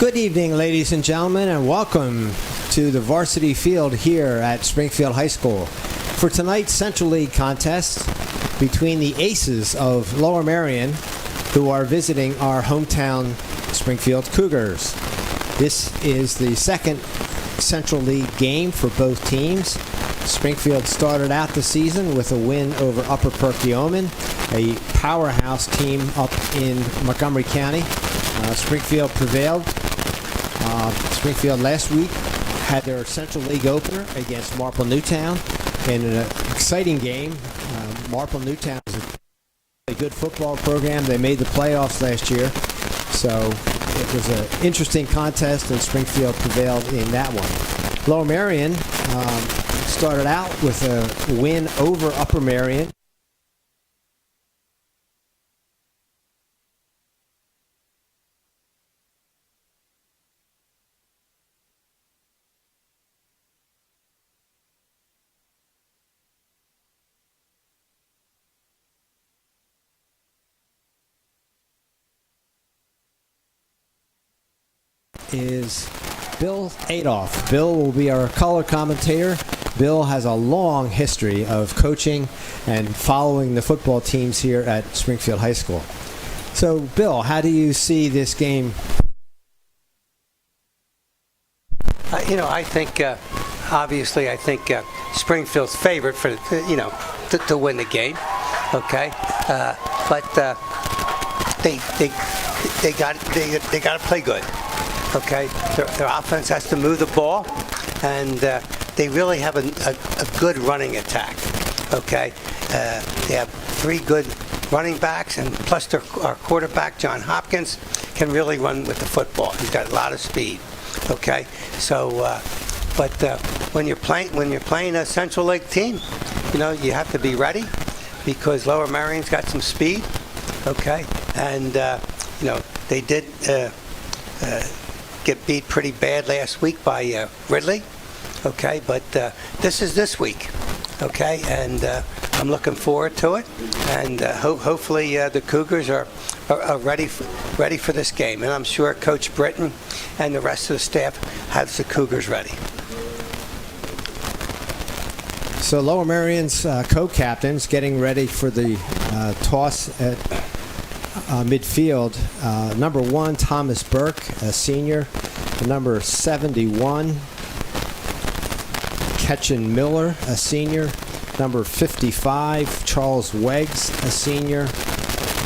Good evening, ladies and gentlemen, and welcome to the Varsity field here at Springfield High School for tonight's Central League contest between the Aces of Lower Merion, who are visiting our hometown Springfield Cougars. This is the second Central League game for both teams. Springfield started out the season with a win over Upper Perkiomen, a powerhouse team up in Montgomery County. Springfield prevailed. Springfield last week had their Central League opener against Marple Newtown in an exciting game. Marple Newtown is a good football program. They made the playoffs last year, so it was an interesting contest, and Springfield prevailed in that one. Lower Merion started out with a win over Upper Merion. Is Bill Adolph. Bill will be our color commentator. Bill has a long history of coaching and following the football teams here at Springfield High School. So, Bill, how do you see this game? I think, obviously, Springfield's favorite for, to win the game. Okay, but they got to play good. Okay, their offense has to move the ball, and they really have a good running attack. Okay, they have three good running backs, and plus our quarterback John Hopkins can really run with the football. He's got a lot of speed. Okay, so but when you're playing a Central League team, you have to be ready because Lower Merion's got some speed. Okay, and they did. Get beat pretty bad last week by Ridley, okay, but this is this week, okay, and I'm looking forward to it, and hopefully the Cougars are ready for this game, and I'm sure Coach Britton and the rest of the staff has the Cougars ready. So Lower Merion's co-captains getting ready for the toss at midfield. Number 1, Thomas Burke, a senior. Number 71, Ketchen Miller, a senior. Number 55, Charles Weggs, a senior.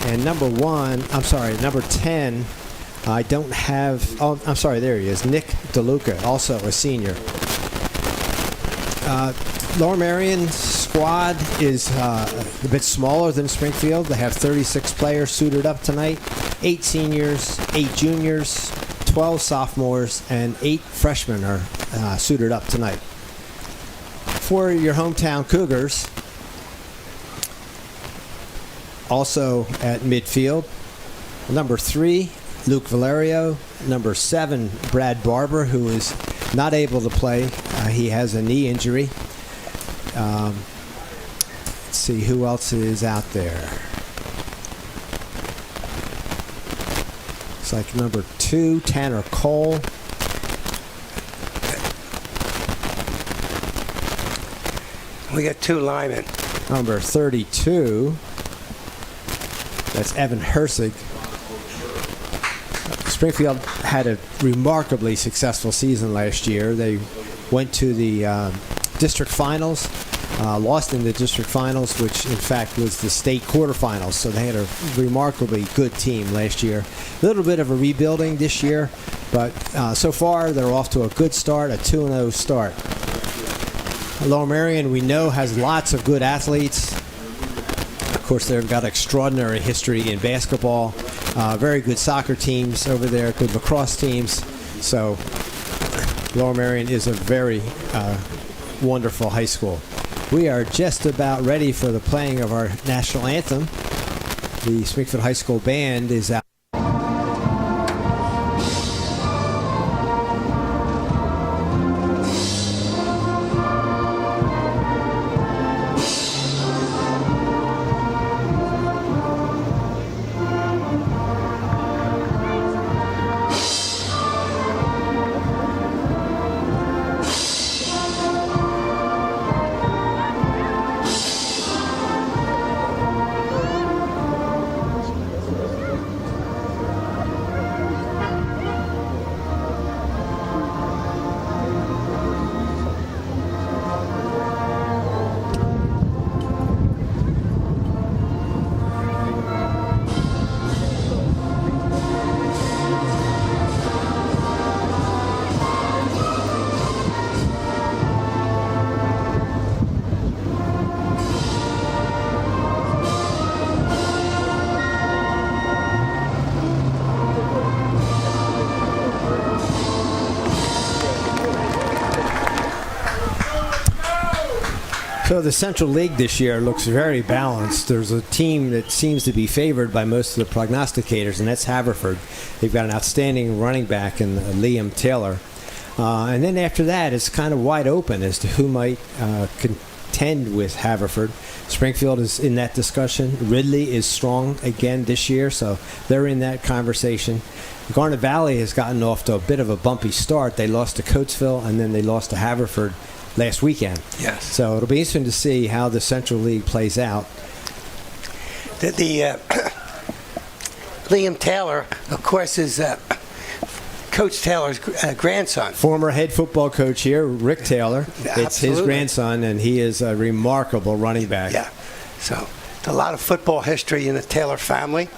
And number 10, I don't have, I'm sorry, there he is, Nick DeLuca, also a senior. Lower Merion's squad is a bit smaller than Springfield. They have 36 players suited up tonight, 8 seniors, 8 juniors, 12 sophomores, and 8 freshmen are suited up tonight. For your hometown Cougars, also at midfield, number 3, Luke Valerio, number 7, Brad Barber, who is not able to play. He has a knee injury. Let's see who else is out there. It's like number 2, Tanner Cole. We got 2 linemen. Number 32, that's Evan Hersig. Springfield had a remarkably successful season last year. They went to the district finals, lost in the district finals, which in fact was the state quarterfinals. So they had a remarkably good team last year. A little bit of a rebuilding this year, but so far they're off to a good start, a 2-0 start. Lower Merion, we know, has lots of good athletes. Of course, they've got extraordinary history in basketball, very good soccer teams over there, good lacrosse teams. So Lower Merion is a very wonderful high school. We are just about ready for the playing of our national anthem. The Springfield High School band is out. So the Central League this year looks very balanced. There's a team that seems to be favored by most of the prognosticators, and that's Haverford. They've got an outstanding running back in Liam Taylor. And then after that, it's kind of wide open as to who might contend with Haverford. Springfield is in that discussion. Ridley is strong again this year, so they're in that conversation. Garnet Valley has gotten off to a bit of a bumpy start. They lost to Coatesville, and then they lost to Haverford last weekend. Yes. So it'll be interesting to see how the Central League plays out. Liam Taylor, of course, is Coach Taylor's grandson. Former head football coach here, Rick Taylor. Absolutely. It's his grandson, and he is a remarkable running back. Yeah. So a lot of football history in the Taylor family,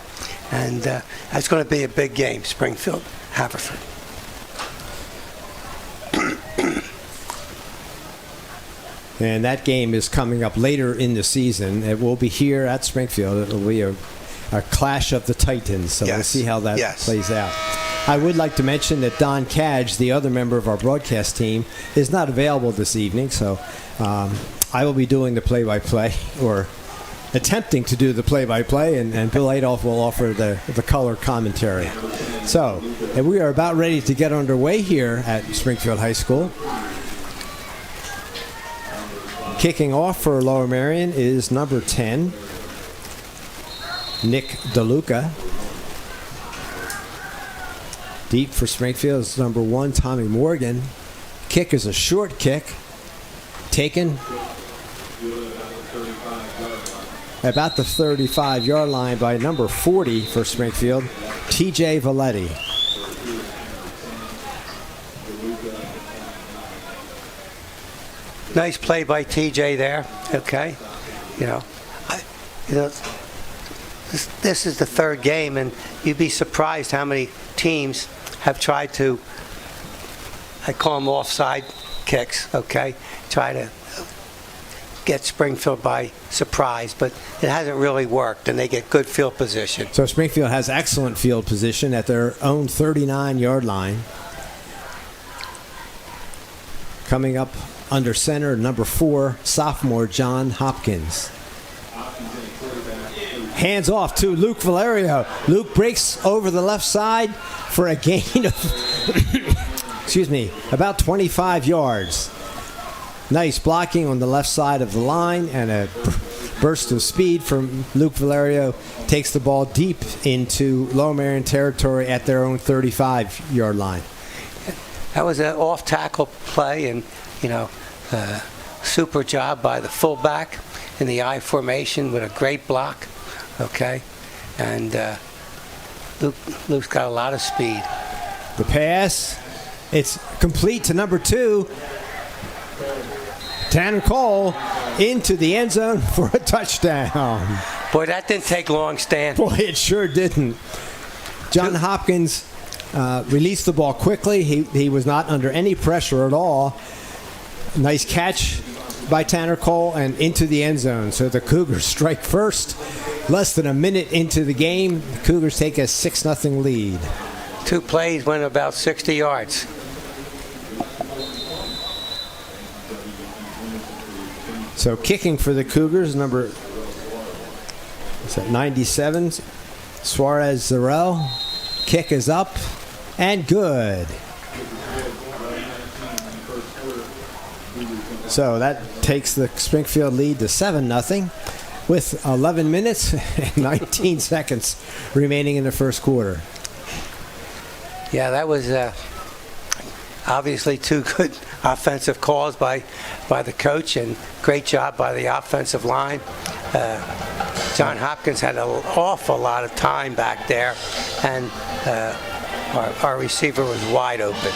and that's going to be a big game, Springfield, Haverford. And that game is coming up later in the season. It will be here at Springfield. It will be a clash of the Titans. So we'll see how that plays out. I would like to mention that Don Cadge, the other member of our broadcast team, is not available this evening. So I will be doing the play-by-play, or attempting to do the play-by-play, and Bill Adolph will offer the color commentary. So we are about ready to get underway here at Springfield High School. Kicking off for Lower Merion is number 10, Nick DeLuca. Deep for Springfield is number 1, Tommy Morgan. Kick is a short kick, taken about the 35-yard line by number 40 for Springfield, TJ Valetti. Nice play by TJ there. Okay, this is the third game, and you'd be surprised how many teams have tried to, I call them offside kicks. Okay, try to get Springfield by surprise, but it hasn't really worked, and they get good field position. So Springfield has excellent field position at their own 39-yard line. Coming up under center, number 4, sophomore John Hopkins. Hands off to Luke Valerio. Luke breaks over the left side for a gain of about 25 yards. Nice blocking on the left side of the line, and a burst of speed from Luke Valerio takes the ball deep into Lower Merion territory at their own 35-yard line. That was an off-tackle play, and super job by the fullback in the I formation with a great block. Okay, and Luke's got a lot of speed. The pass, it's complete to number 2, Tanner Cole, into the end zone for a touchdown. Boy, that didn't take long, Stan. Boy, it sure didn't. John Hopkins released the ball quickly. He was not under any pressure at all. Nice catch by Tanner Cole and into the end zone. So the Cougars strike first. Less than a minute into the game, the Cougars take a 6-0 lead. 2 plays went about 60 yards. So kicking for the Cougars, number 97, Suarez Zarel. Kick is up and good. So that takes the Springfield lead to 7-0 with 11 minutes and 19 seconds remaining in the first quarter. Yeah, that was obviously 2 good offensive calls by the coach, and great job by the offensive line. John Hopkins had an awful lot of time back there, and our receiver was wide open.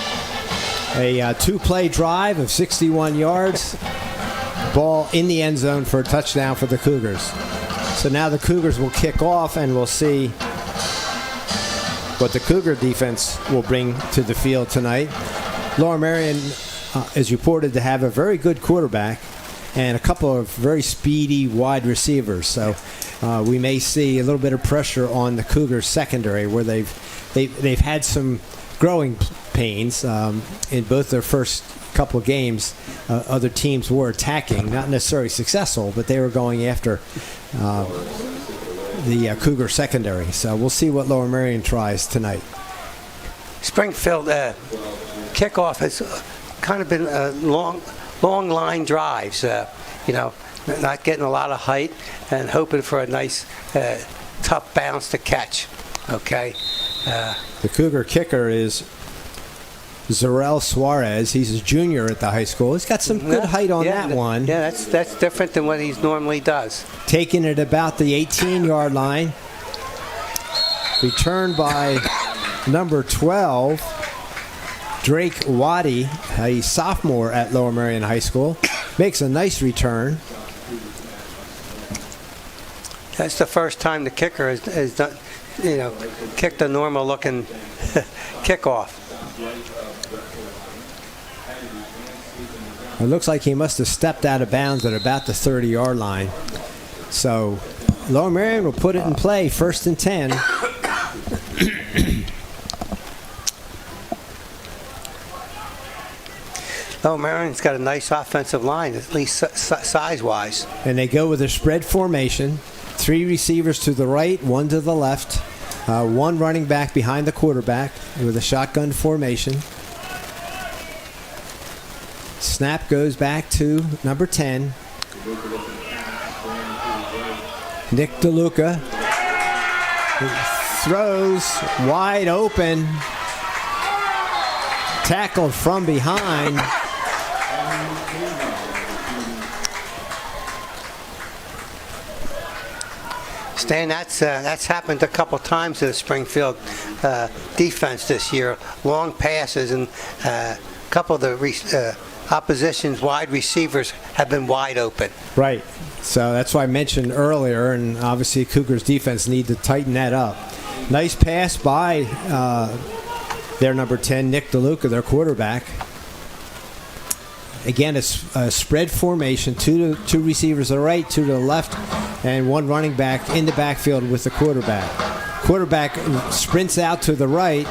A 2-play drive of 61 yards. Ball in the end zone for a touchdown for the Cougars. So now the Cougars will kick off, and we'll see what the Cougar defense will bring to the field tonight. Lower Merion is reported to have a very good quarterback and a couple of very speedy wide receivers. So we may see a little bit of pressure on the Cougars secondary, where they've had some growing pains. In both their first couple of games, other teams were attacking, not necessarily successful, but they were going after the Cougar secondary. So we'll see what Lower Merion tries tonight. Springfield kickoff has kind of been long line drives, not getting a lot of height and hoping for a nice tough bounce to catch. Okay. The Cougar kicker is Zarel Suarez. He's a junior at the high school. He's got some good height on that one. Yeah, that's different than what he normally does. Taking it about the 18-yard line. Returned by number 12, Drake Waddy, a sophomore at Lower Merion High School. Makes a nice return. That's the first time the kicker has done, kicked a normal-looking kickoff. It looks like he must have stepped out of bounds at about the 30-yard line. So Lower Merion will put it in play, 1st and 10. Lower Merion's got a nice offensive line, at least size-wise. And they go with a spread formation. 3 receivers to the right, 1 to the left. 1 running back behind the quarterback with a shotgun formation. Snap goes back to number 10. Nick DeLuca throws wide open. Tackled from behind. Stan, that's happened a couple times to the Springfield defense this year. Long passes, and a couple of the opposition's wide receivers have been wide open. Right. So that's why I mentioned earlier, and obviously Cougars defense need to tighten that up. Nice pass by their number 10, Nick DeLuca, their quarterback. Again, a spread formation, two receivers to the right, 2 to the left, and 1 running back in the backfield with the quarterback. Quarterback sprints out to the right,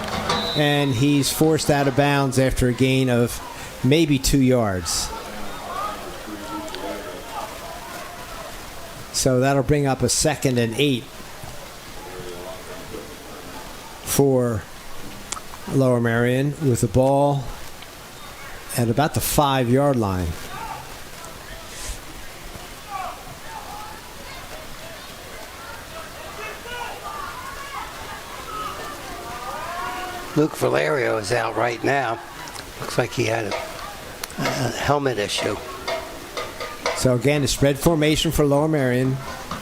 and he's forced out of bounds after a gain of maybe 2 yards. So that'll bring up a 2nd and 8 for Lower Merion with the ball at about the 5-yard line. Luke Valerio is out right now. Looks like he had a helmet issue. So again, a spread formation for Lower Merion.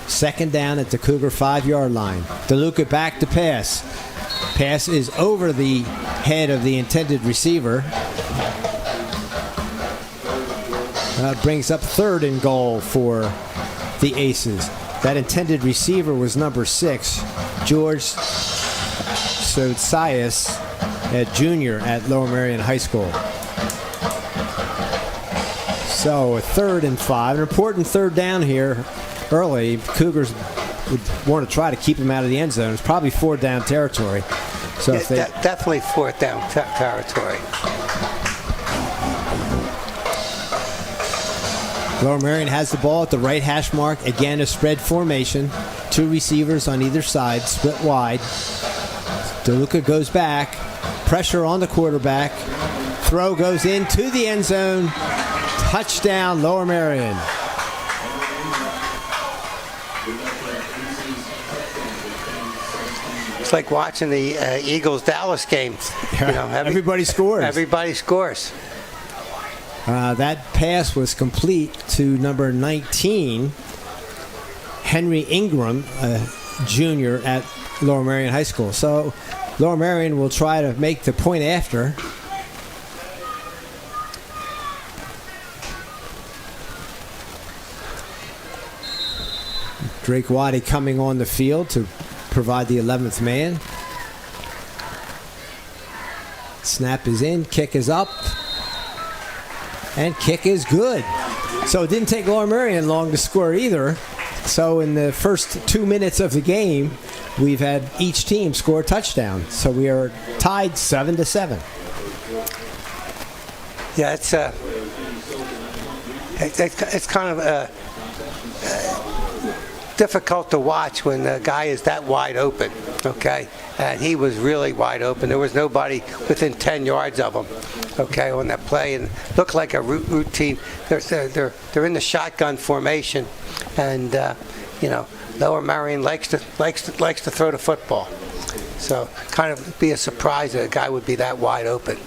2nd down at the Cougar 5-yard line. DeLuca back to pass. Pass is over the head of the intended receiver. Brings up 3rd and goal for the Aces. That intended receiver was number 6, George Sotsias, a junior at Lower Merion High School. So a 3rd and 5, an important 3rd down here early. Cougars would want to try to keep him out of the end zone. It's probably 4th down territory. So if they definitely 4th down territory. Lower Merion has the ball at the right hash mark. Again, a spread formation. 2 receivers on either side, split wide. DeLuca goes back. Pressure on the quarterback. Throw goes into the end zone. Touchdown, Lower Merion. It's like watching the Eagles-Dallas game. Everybody scores. Everybody scores. That pass was complete to number 19, Henry Ingram, a junior at Lower Merion High School. So Lower Merion will try to make the point after. Drake Waddy coming on the field to provide the 11th man. Snap is in, kick is up. And kick is good. So it didn't take Lower Merion long to score either. So in the first 2 minutes of the game, we've had each team score a touchdown. So we are tied 7-7. Yeah, it's kind of difficult to watch when the guy is that wide open, okay? And he was really wide open. There was nobody within 10 yards of him, okay, on that play. And it looked like a routine. They're in the shotgun formation, and Lower Merion likes to throw the football. So kind of be a surprise that a guy would be that wide open.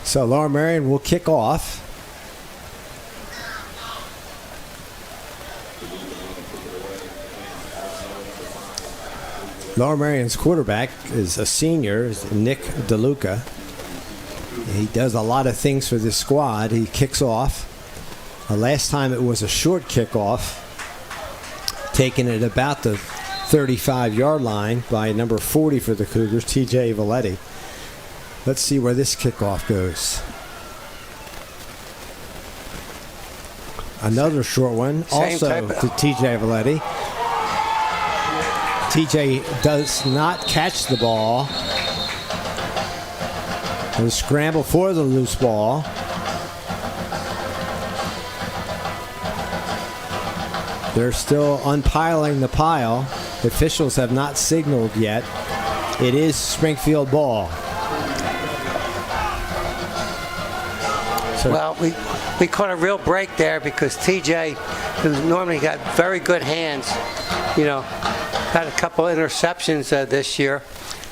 So Lower Merion will kick off. Lower Merion's quarterback is a senior, is Nick DeLuca. He does a lot of things for this squad. He kicks off. Last time it was a short kickoff, taken at about the 35-yard line by number 40 for the Cougars, TJ Valetti. Let's see where this kickoff goes. Another short one, also to TJ Valetti. TJ does not catch the ball. There's a scramble for the loose ball. They're still unpiling the pile. The officials have not signaled yet. It is Springfield ball. Well, we caught a real break there because TJ, who's normally got very good hands, had a couple interceptions this year,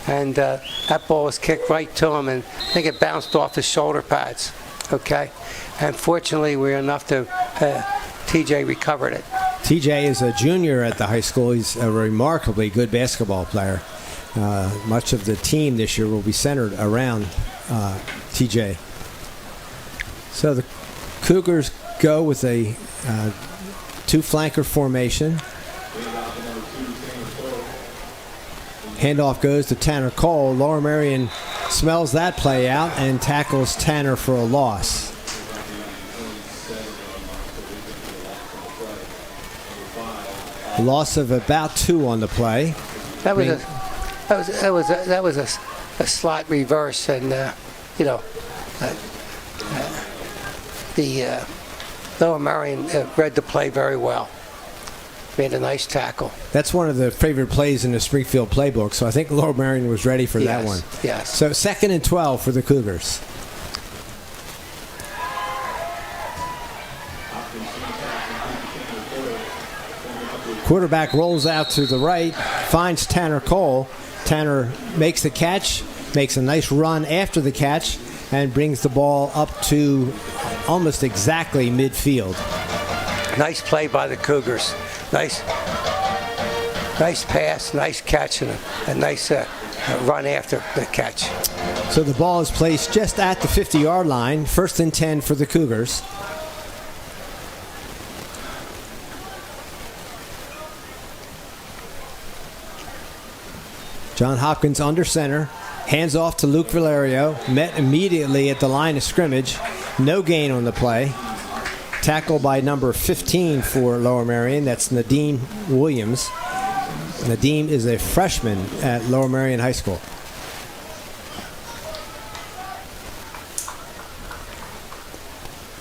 and that ball was kicked right to him, and I think it bounced off his shoulder pads. Okay, and fortunately, we were enough to TJ recovered it. TJ is a junior at the high school. He's a remarkably good basketball player. Much of the team this year will be centered around TJ. So the Cougars go with a two-flanker formation. Handoff goes to Tanner Cole. Lower Merion smells that play out and tackles Tanner for a loss. A loss of about 2 on the play. That was a slot reverse, and the Lower Merion read the play very well. Made a nice tackle. That's one of the favorite plays in the Springfield playbook, so I think Lower Merion was ready for that one. Yes. So 2nd and 12 for the Cougars. Quarterback rolls out to the right, finds Tanner Cole. Tanner makes the catch, makes a nice run after the catch, and brings the ball up to almost exactly midfield. Nice play by the Cougars. Nice pass, nice catch, and a nice run after the catch. So the ball is placed just at the 50-yard line, 1st and 10 for the Cougars. John Hopkins under center, hands off to Luke Valerio, met immediately at the line of scrimmage. No gain on the play. Tackle by number 15 for Lower Merion. That's Nadeem Williams. Nadeem is a freshman at Lower Merion High School.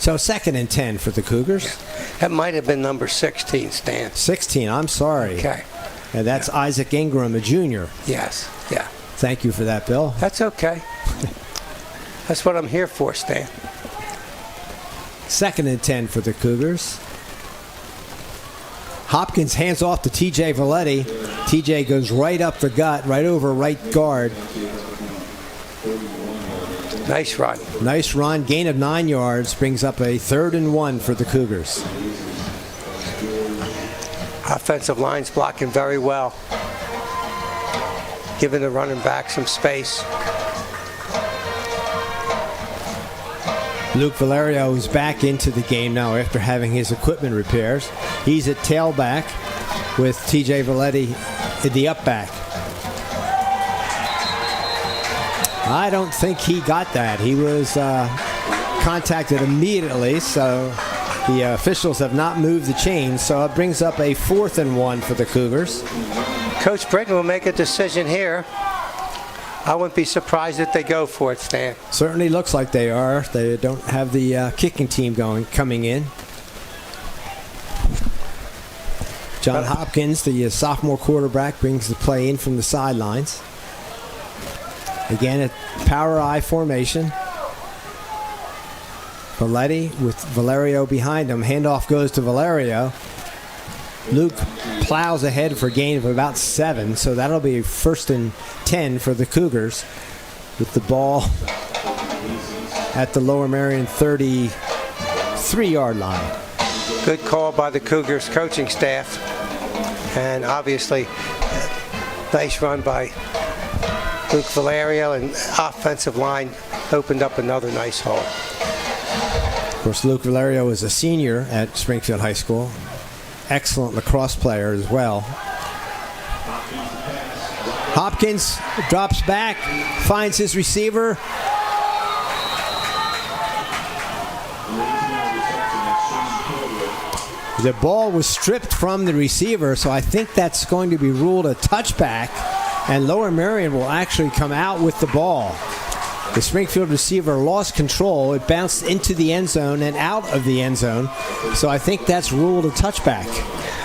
So 2nd and 10 for the Cougars. That might have been number 16, Stan. 16, I'm sorry. Okay. And that's Isaac Ingram, a junior. Yes, yeah. Thank you for that, Bill. That's okay. That's what I'm here for, Stan. 2nd and 10 for the Cougars. Hopkins hands off to TJ Valetti. TJ goes right up the gut, right over right guard. Nice run. Nice run. Gain of 9 yards. Brings up a 3rd and 1 for the Cougars. Offensive line's blocking very well. Giving the running back some space. Luke Valerio is back into the game now after having his equipment repairs. He's at tailback with TJ Valetti in the up back. I don't think he got that. He was contacted immediately, so the officials have not moved the chains, so it brings up a 4th and 1 for the Cougars. Coach Britton will make a decision here. I wouldn't be surprised if they go for it, Stan. Certainly looks like they are. They don't have the kicking team coming in. John Hopkins, the sophomore quarterback, brings the play in from the sidelines. Again, a power I formation. Valetti with Valerio behind him. Handoff goes to Valerio. Luke plows ahead for a gain of about 7, so that'll be 1st and 10 for the Cougars with the ball at the Lower Merion 33-yard line. Good call by the Cougars coaching staff. And obviously, nice run by Luke Valerio, and offensive line opened up another nice hole. Of course, Luke Valerio is a senior at Springfield High School. Excellent lacrosse player as well. Hopkins drops back, finds his receiver. The ball was stripped from the receiver, so I think that's going to be ruled a touchback, and Lower Merion will actually come out with the ball. The Springfield receiver lost control. It bounced into the end zone and out of the end zone, so I think that's ruled a touchback.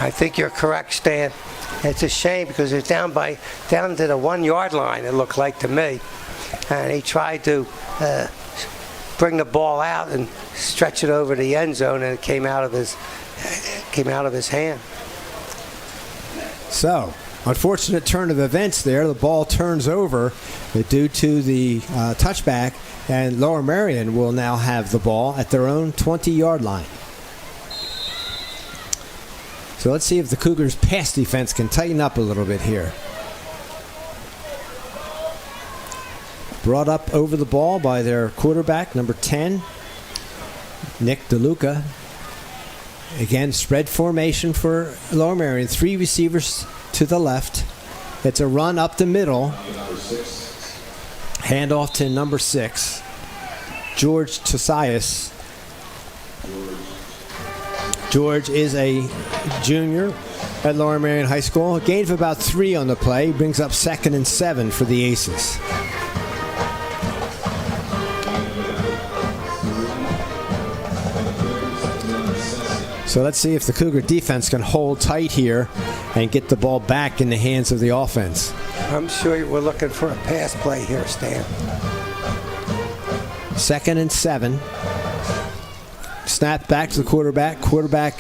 I think you're correct, Stan. It's a shame because it's down to the 1-yard line, it looked like to me, and he tried to bring the ball out and stretch it over the end zone, and it came out of his hand. So, unfortunate turn of events there. The ball turns over due to the touchback, and Lower Merion will now have the ball at their own 20-yard line. So let's see if the Cougars' pass defense can tighten up a little bit here. Brought up over the ball by their quarterback, number 10, Nick DeLuca. Again, spread formation for Lower Merion. 3 receivers to the left. It's a run up the middle. Handoff to number 6, George Tosias. George is a junior at Lower Merion High School. A gain of about 3 on the play. Brings up 2nd and 7 for the Aces. So let's see if the Cougar defense can hold tight here and get the ball back in the hands of the offense. I'm sure we're looking for a pass play here, Stan. 2nd and 7. Snap back to the quarterback. Quarterback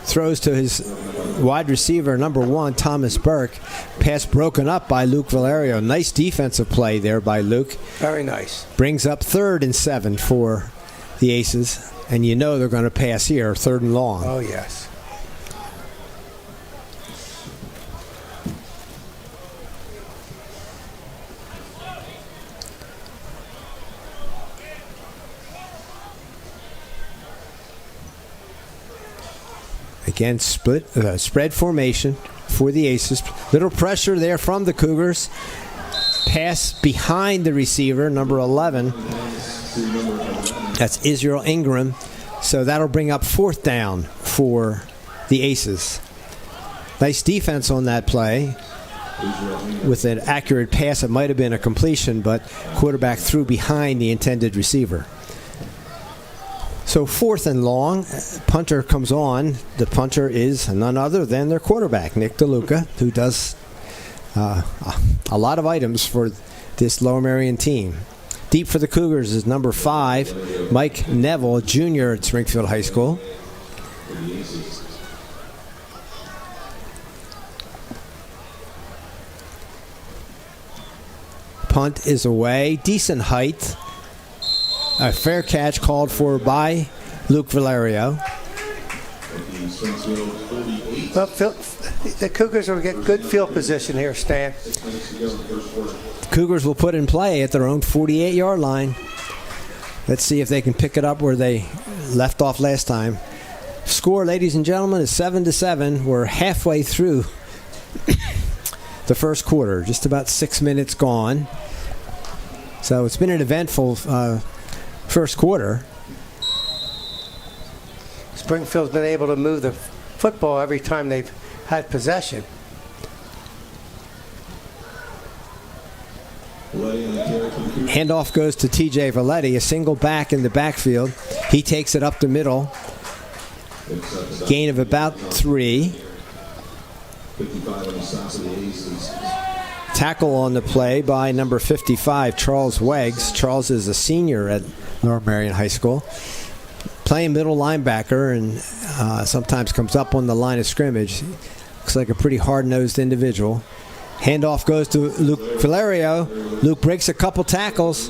throws to his wide receiver, number 1, Thomas Burke. Pass broken up by Luke Valerio. Nice defensive play there by Luke. Very nice. Brings up 3rd and 7 for the Aces. And you know they're going to pass here, 3rd and long. Oh, yes. Again, spread formation for the Aces. Little pressure there from the Cougars. Pass behind the receiver, number 11. That's Israel Ingram. So that'll bring up 4th down for the Aces. Nice defense on that play. With an accurate pass, it might have been a completion, but quarterback threw behind the intended receiver. So 4th and long, punter comes on. The punter is none other than their quarterback, Nick DeLuca, who does a lot of items for this Lower Merion team. Deep for the Cougars is number 5, Mike Neville, junior at Springfield High School. Punt is away. Decent height. A fair catch called for by Luke Valerio. Well, the Cougars will get good field position here, Stan. Cougars will put in play at their own 48-yard line. Let's see if they can pick it up where they left off last time. Score, ladies and gentlemen, is 7-7. We're halfway through the first quarter. Just about 6 minutes gone. So it's been an eventful first quarter. Springfield's been able to move the football every time they've had possession. Handoff goes to T.J. Valetti, a single back in the backfield. He takes it up the middle. Gain of about 3. Tackle on the play by number 55, Charles Weggs. Charles is a senior at Lower Merion High School. Playing middle linebacker and sometimes comes up on the line of scrimmage. Looks like a pretty hard-nosed individual. Handoff goes to Luke Valerio. Luke breaks a couple tackles.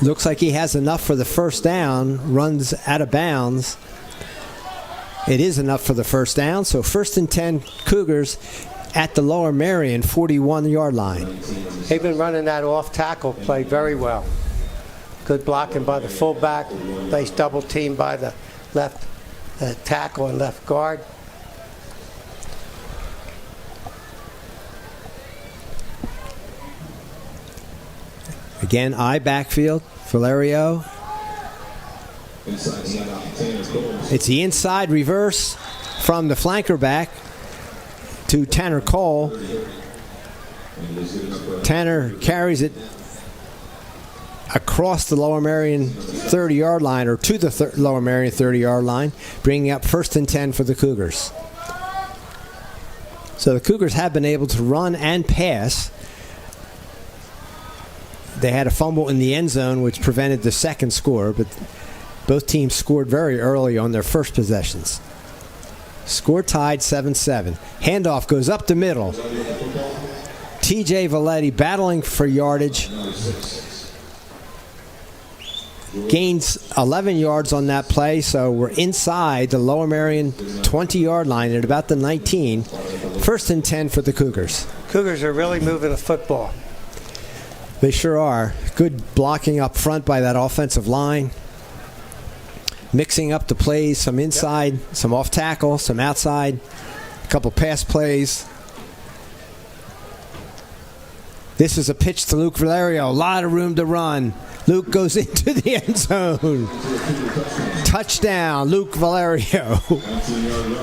Looks like he has enough for the first down. Runs out of bounds. It is enough for the first down. So 1st and 10 Cougars at the Lower Merion 41-yard line. They've been running that off tackle play very well. Good blocking by the fullback. Nice double team by the left tackle and left guard. Again, I backfield. Valerio. It's the inside reverse from the flanker back to Tanner Cole. Tanner carries it across the Lower Merion 30-yard line, or to the Lower Merion 30-yard line, bringing up 1st and 10 for the Cougars. So the Cougars have been able to run and pass. They had a fumble in the end zone, which prevented the second score, but both teams scored very early on their first possessions. Score tied 7-7. Handoff goes up the middle. T.J. Valetti battling for yardage. Gains 11 yards on that play, so we're inside the Lower Merion 20-yard line at about the 19. 1st and 10 for the Cougars. Cougars are really moving the football. They sure are. Good blocking up front by that offensive line. Mixing up the plays, some inside, some off tackle, some outside, a couple pass plays. This is a pitch to Luke Valerio. A lot of room to run. Luke goes into the end zone. Touchdown, Luke Valerio.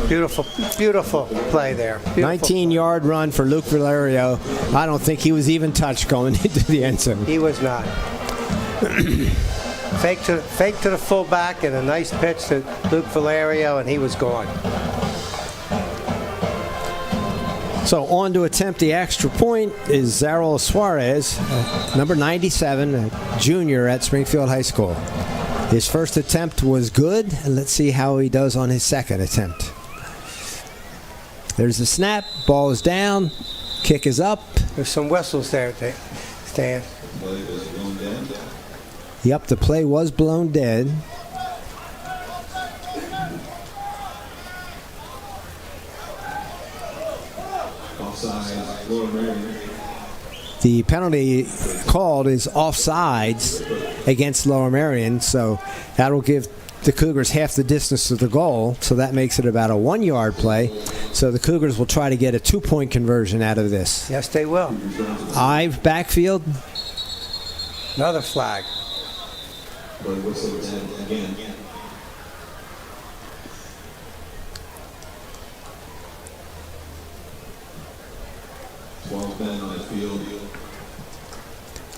Beautiful, beautiful play there. 19-yard run for Luke Valerio. I don't think he was even touched going into the end zone. He was not. Fake to the fullback and a nice pitch to Luke Valerio, and he was gone. So on to attempt the extra point is Zarol Suarez, number 97, a junior at Springfield High School. His first attempt was good, and let's see how he does on his second attempt. There's the snap, ball is down, kick is up. There's some whistles there, Stan. Yep, the play was blown dead. The penalty called is offsides against Lower Merion, so that'll give the Cougars half the distance to the goal, so that makes it about a 1-yard play. So the Cougars will try to get a 2-point conversion out of this. Yes, they will. Ive backfield. Another flag. Again.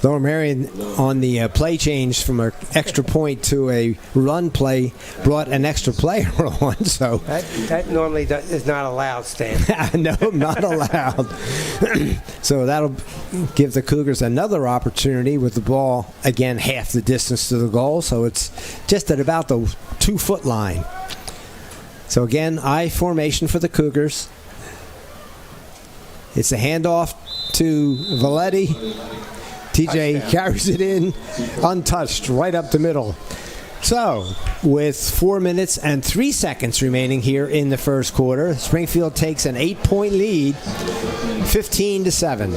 Lower Merion on the play change from an extra point to a run play brought an extra player on. So that normally is not allowed, Stan. No, not allowed. So that'll give the Cougars another opportunity with the ball, again, half the distance to the goal. So it's just at about the 2-foot line. So again, I formation for the Cougars. It's a handoff to Valetti. TJ carries it in untouched right up the middle. So with 4 minutes and 3 seconds remaining here in the first quarter, Springfield takes an 8-point lead, 15-7.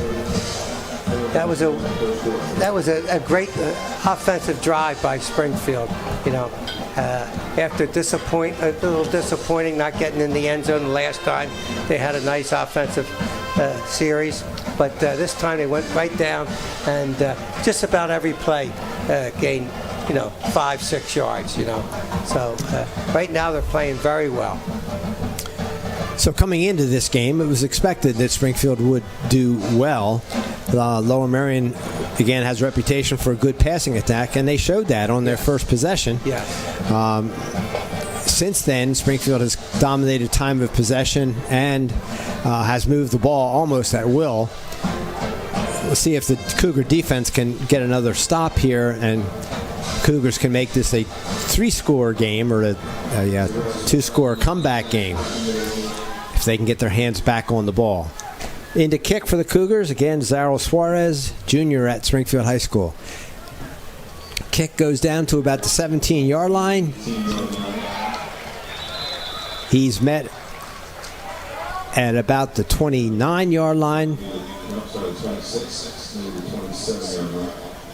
That was a great offensive drive by Springfield. You know, after a little disappointing not getting in the end zone the last time, they had a nice offensive series. But this time they went right down and just about every play gained 5-6 yards. So right now they're playing very well. So coming into this game, it was expected that Springfield would do well. Lower Merion, again, has a reputation for a good passing attack, and they showed that on their first possession. Yes. Since then, Springfield has dominated time of possession and has moved the ball almost at will. We'll see if the Cougar defense can get another stop here, and Cougars can make this a 3-score game or a 2-score comeback game if they can get their hands back on the ball. Into kick for the Cougars, again, Zaro Suarez, junior at Springfield High School. Kick goes down to about the 17-yard line. He's met at about the 29-yard line.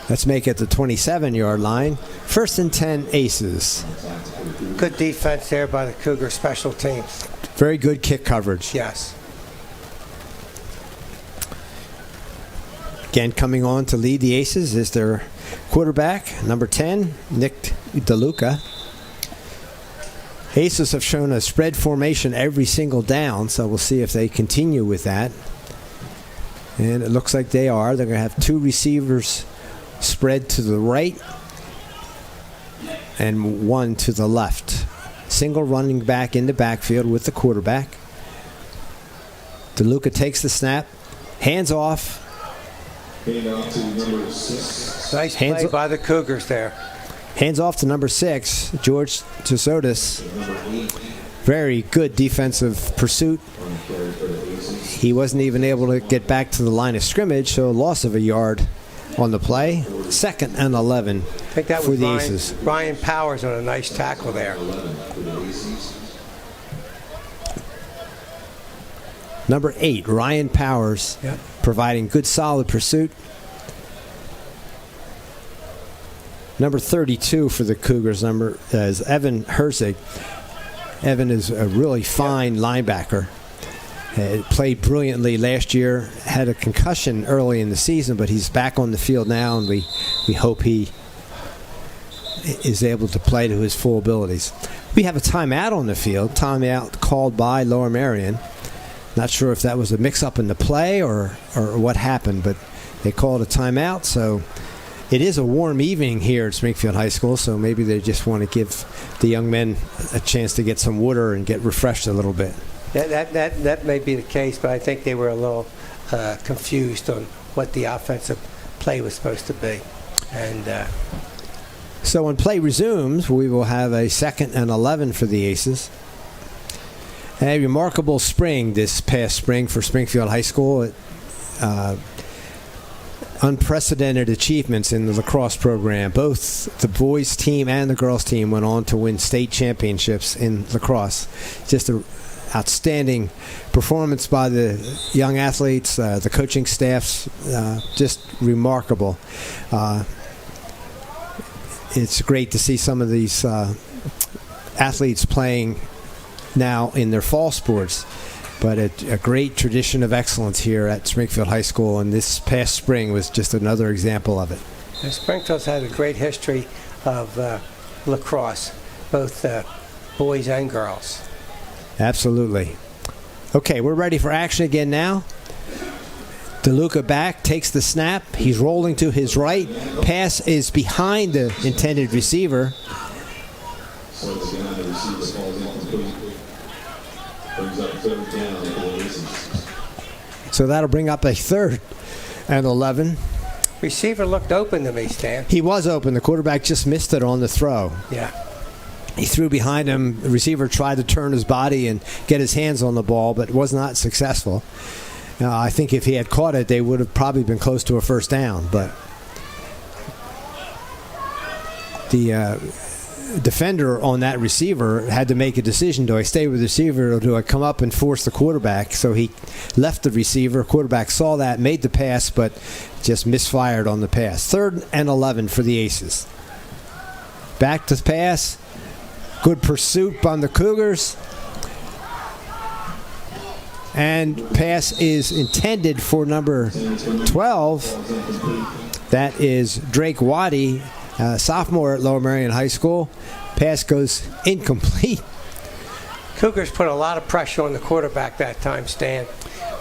Let's make it the 27-yard line. 1st and 10 Aces. Good defense there by the Cougar special teams. Very good kick coverage. Yes. Again, coming on to lead the Aces is their quarterback, number 10, Nick DeLuca. Aces have shown a spread formation every single down, so we'll see if they continue with that. And it looks like they are. They're going to have 2 receivers spread to the right and 1 to the left. Single running back in the backfield with the quarterback. DeLuca takes the snap, hands off. Nice play by the Cougars there. Hands off to number 6, George Tesodis. Very good defensive pursuit. He wasn't even able to get back to the line of scrimmage, so a loss of a yard on the play. 2nd and 11 I think that for was the Aces. Ryan Powers on a nice tackle there. Number 8, Ryan Powers, providing good solid pursuit. Number 32 for the Cougars is Evan Herzig. Evan is a really fine linebacker. Played brilliantly last year, had a concussion early in the season, but he's back on the field now, and we hope he is able to play to his full abilities. We have a timeout on the field, timeout called by Lower Merion. Not sure if that was a mix-up in the play or what happened, but they called a timeout, so it is a warm evening here at Springfield High School, so maybe they just want to give the young men a chance to get some water and get refreshed a little bit. That may be the case, but I think they were a little confused on what the offensive play was supposed to be. And so when play resumes, we will have a 2nd and 11 for the Aces. A remarkable spring this past spring for Springfield High School. Unprecedented achievements in the lacrosse program. Both the boys team and the girls team went on to win state championships in lacrosse. Just an outstanding performance by the young athletes, the coaching staffs, just remarkable. It's great to see some of these athletes playing now in their fall sports. But a great tradition of excellence here at Springfield High School, and this past spring was just another example of it. Springfield's had a great history of lacrosse, both boys and girls. Absolutely. Okay, we're ready for action again now. DeLuca back, takes the snap. He's rolling to his right. Pass is behind the intended receiver. So that'll bring up a 3rd and 11. Receiver looked open to me, Stan. He was open. The quarterback just missed it on the throw. Yeah. He threw behind him. The receiver tried to turn his body and get his hands on the ball, but was not successful. I think if he had caught it, they would have probably been close to a 1st down. But the defender on that receiver had to make a decision. Do I stay with the receiver or do I come up and force the quarterback? So he left the receiver. Quarterback saw that, made the pass, but just misfired on the pass. 3rd and 11 for the Aces. Back to pass. Good pursuit on the Cougars. And pass is intended for number 12. That is Drake Waddy sophomore at Lower Merion High School. Pass goes incomplete. Cougars put a lot of pressure on the quarterback that time, Stan.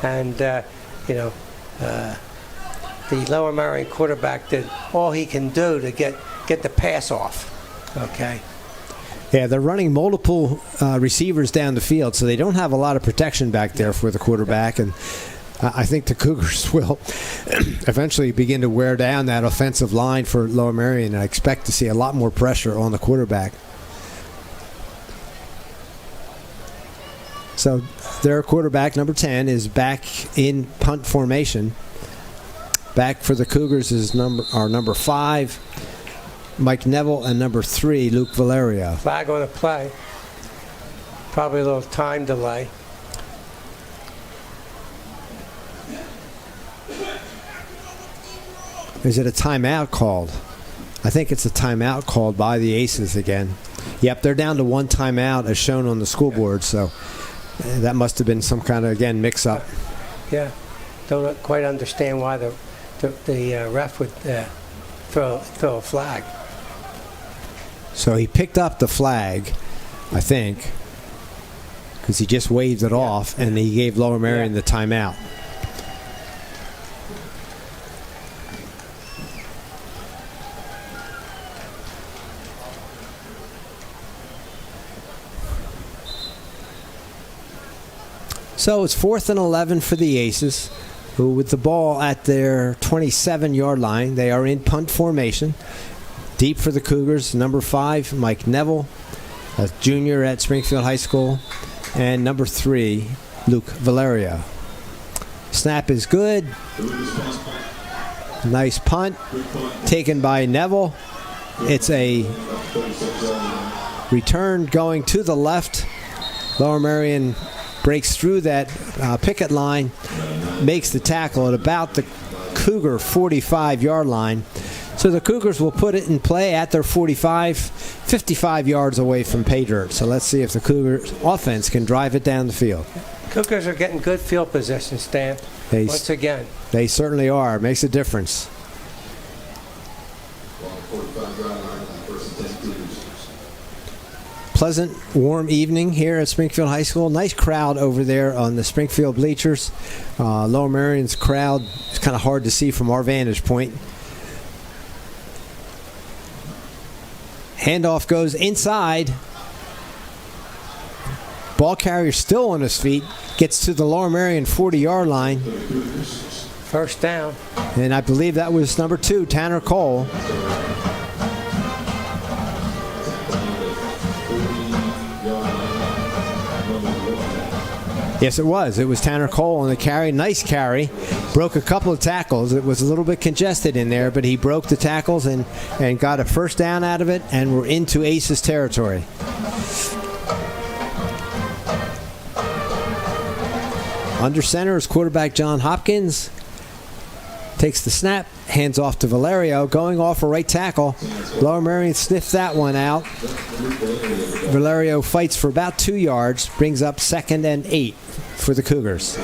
And, the Lower Merion quarterback did all he can do to get the pass off. Okay. Yeah, they're running multiple receivers down the field, so they don't have a lot of protection back there for the quarterback. And I think the Cougars will eventually begin to wear down that offensive line for Lower Merion. I expect to see a lot more pressure on the quarterback. So their quarterback, number 10, is back in punt formation. Back for the Cougars is number 5, Mike Neville, and number 3, Luke Valerio. Flag on the play. Probably a little time delay. Is it a timeout called? I think it's a timeout called by the Aces again. Yep, they're down to one timeout as shown on the school board, so that must have been some kind of, again, mix-up. Yeah, don't quite understand why the ref would throw a flag. So he picked up the flag, I think, because he just waved it off, and he gave Lower Merion the timeout. So it's 4th and 11 for the Aces, who with the ball at their 27-yard line. They are in punt formation. Deep for the Cougars, number 5, Mike Neville, a junior at Springfield High School, and number 3, Luke Valerio. Snap is good. Nice punt taken by Neville. It's a return going to the left. Lower Merion breaks through that picket line, makes the tackle at about the Cougar 45-yard line. So the Cougars will put it in play at their 45, 55 yards away from pay dirt. So let's see if the Cougars offense can drive it down the field. Cougars are getting good field position, Stan. Once again. They certainly are. It makes a difference. Pleasant, warm evening here at Springfield High School. Nice crowd over there on the Springfield bleachers. Lower Merion's crowd is kind of hard to see from our vantage point. Handoff goes inside. Ball carrier still on his feet. Gets to the Lower Merion 40-yard line. First down. And I believe that was number 2, Tanner Cole. Yes, it was. It was Tanner Cole on the carry. Nice carry. Broke a couple of tackles. It was a little bit congested in there, but he broke the tackles and got a first down out of it, and we're into Aces territory. Under center is quarterback John Hopkins. Takes the snap, hands off to Valerio, going off a right tackle. Lower Merion sniffed that one out. Valerio fights for about 2 yards, brings up 2nd and 8 for the Cougars.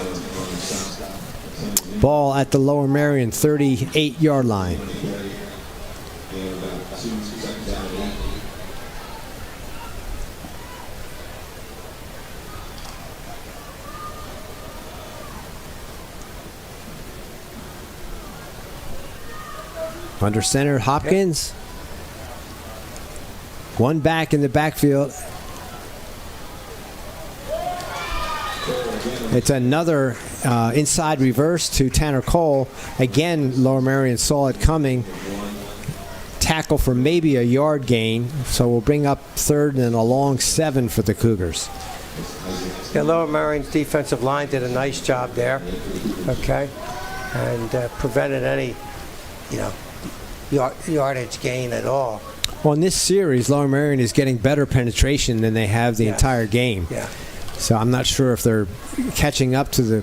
Ball at the Lower Merion 38-yard line. Under center, Hopkins. One back in the backfield. It's another inside reverse to Tanner Cole. Again, Lower Merion saw it coming. Tackle for maybe a yard gain. So we'll bring up 3rd and a long 7 for the Cougars. Yeah, Lower Merion's defensive line did a nice job there. Okay. And prevented any, yardage gain at all. Well, in this series, Lower Merion is getting better penetration than they have the entire game. Yeah. So I'm not sure if they're catching up to the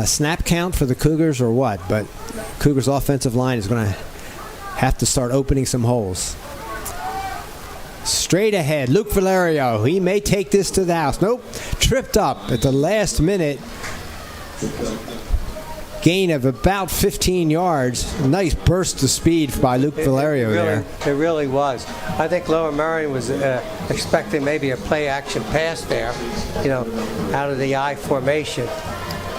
snap count for the Cougars or what, but Cougars' offensive line is going to have to start opening some holes. Straight ahead, Luke Valerio. He may take this to the house. Nope. Tripped up at the last minute. gain of about 15 yards. Nice burst of speed by Luke Valerio there. It really was. I think Lower Merion was expecting maybe a play-action pass there, out of the I formation.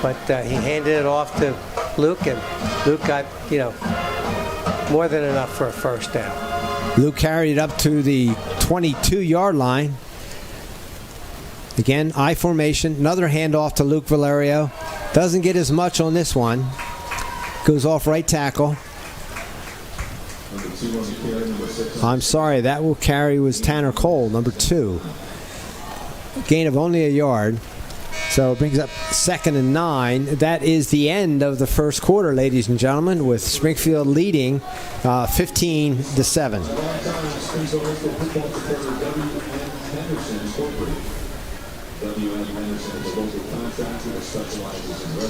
But he handed it off to Luke, and Luke got, more than enough for a first down. Luke carried it up to the 22-yard line. Again, I formation. Another handoff to Luke Valerio. Doesn't get as much on this one. Goes off right tackle. I'm sorry, that will carry was Tanner Cole, number 2. Gain of only a yard. So it brings up 2nd and 9. That is the end of the first quarter, ladies and gentlemen, with Springfield leading 15-7.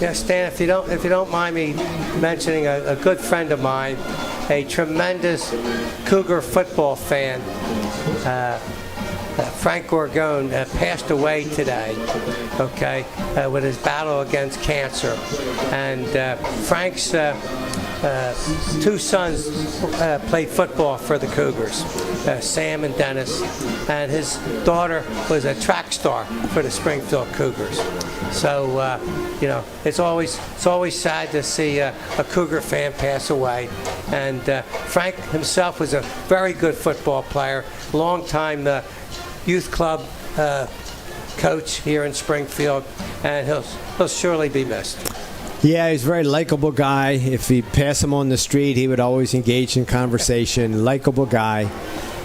Yeah, Stan, if you don't mind me mentioning a good friend of mine, a tremendous Cougar football fan, Frank Gorgone, passed away today, with his battle against cancer. And Frank's 2 sons played football for the Cougars, Sam and Dennis, and his daughter was a track star for the Springfield Cougars. So, it's always sad to see a Cougar fan pass away. And Frank himself was a very good football player, long-time youth club coach here in Springfield, and he'll surely be missed. Yeah, he's a very likable guy. If you pass him on the street, he would always engage in conversation. Likable guy.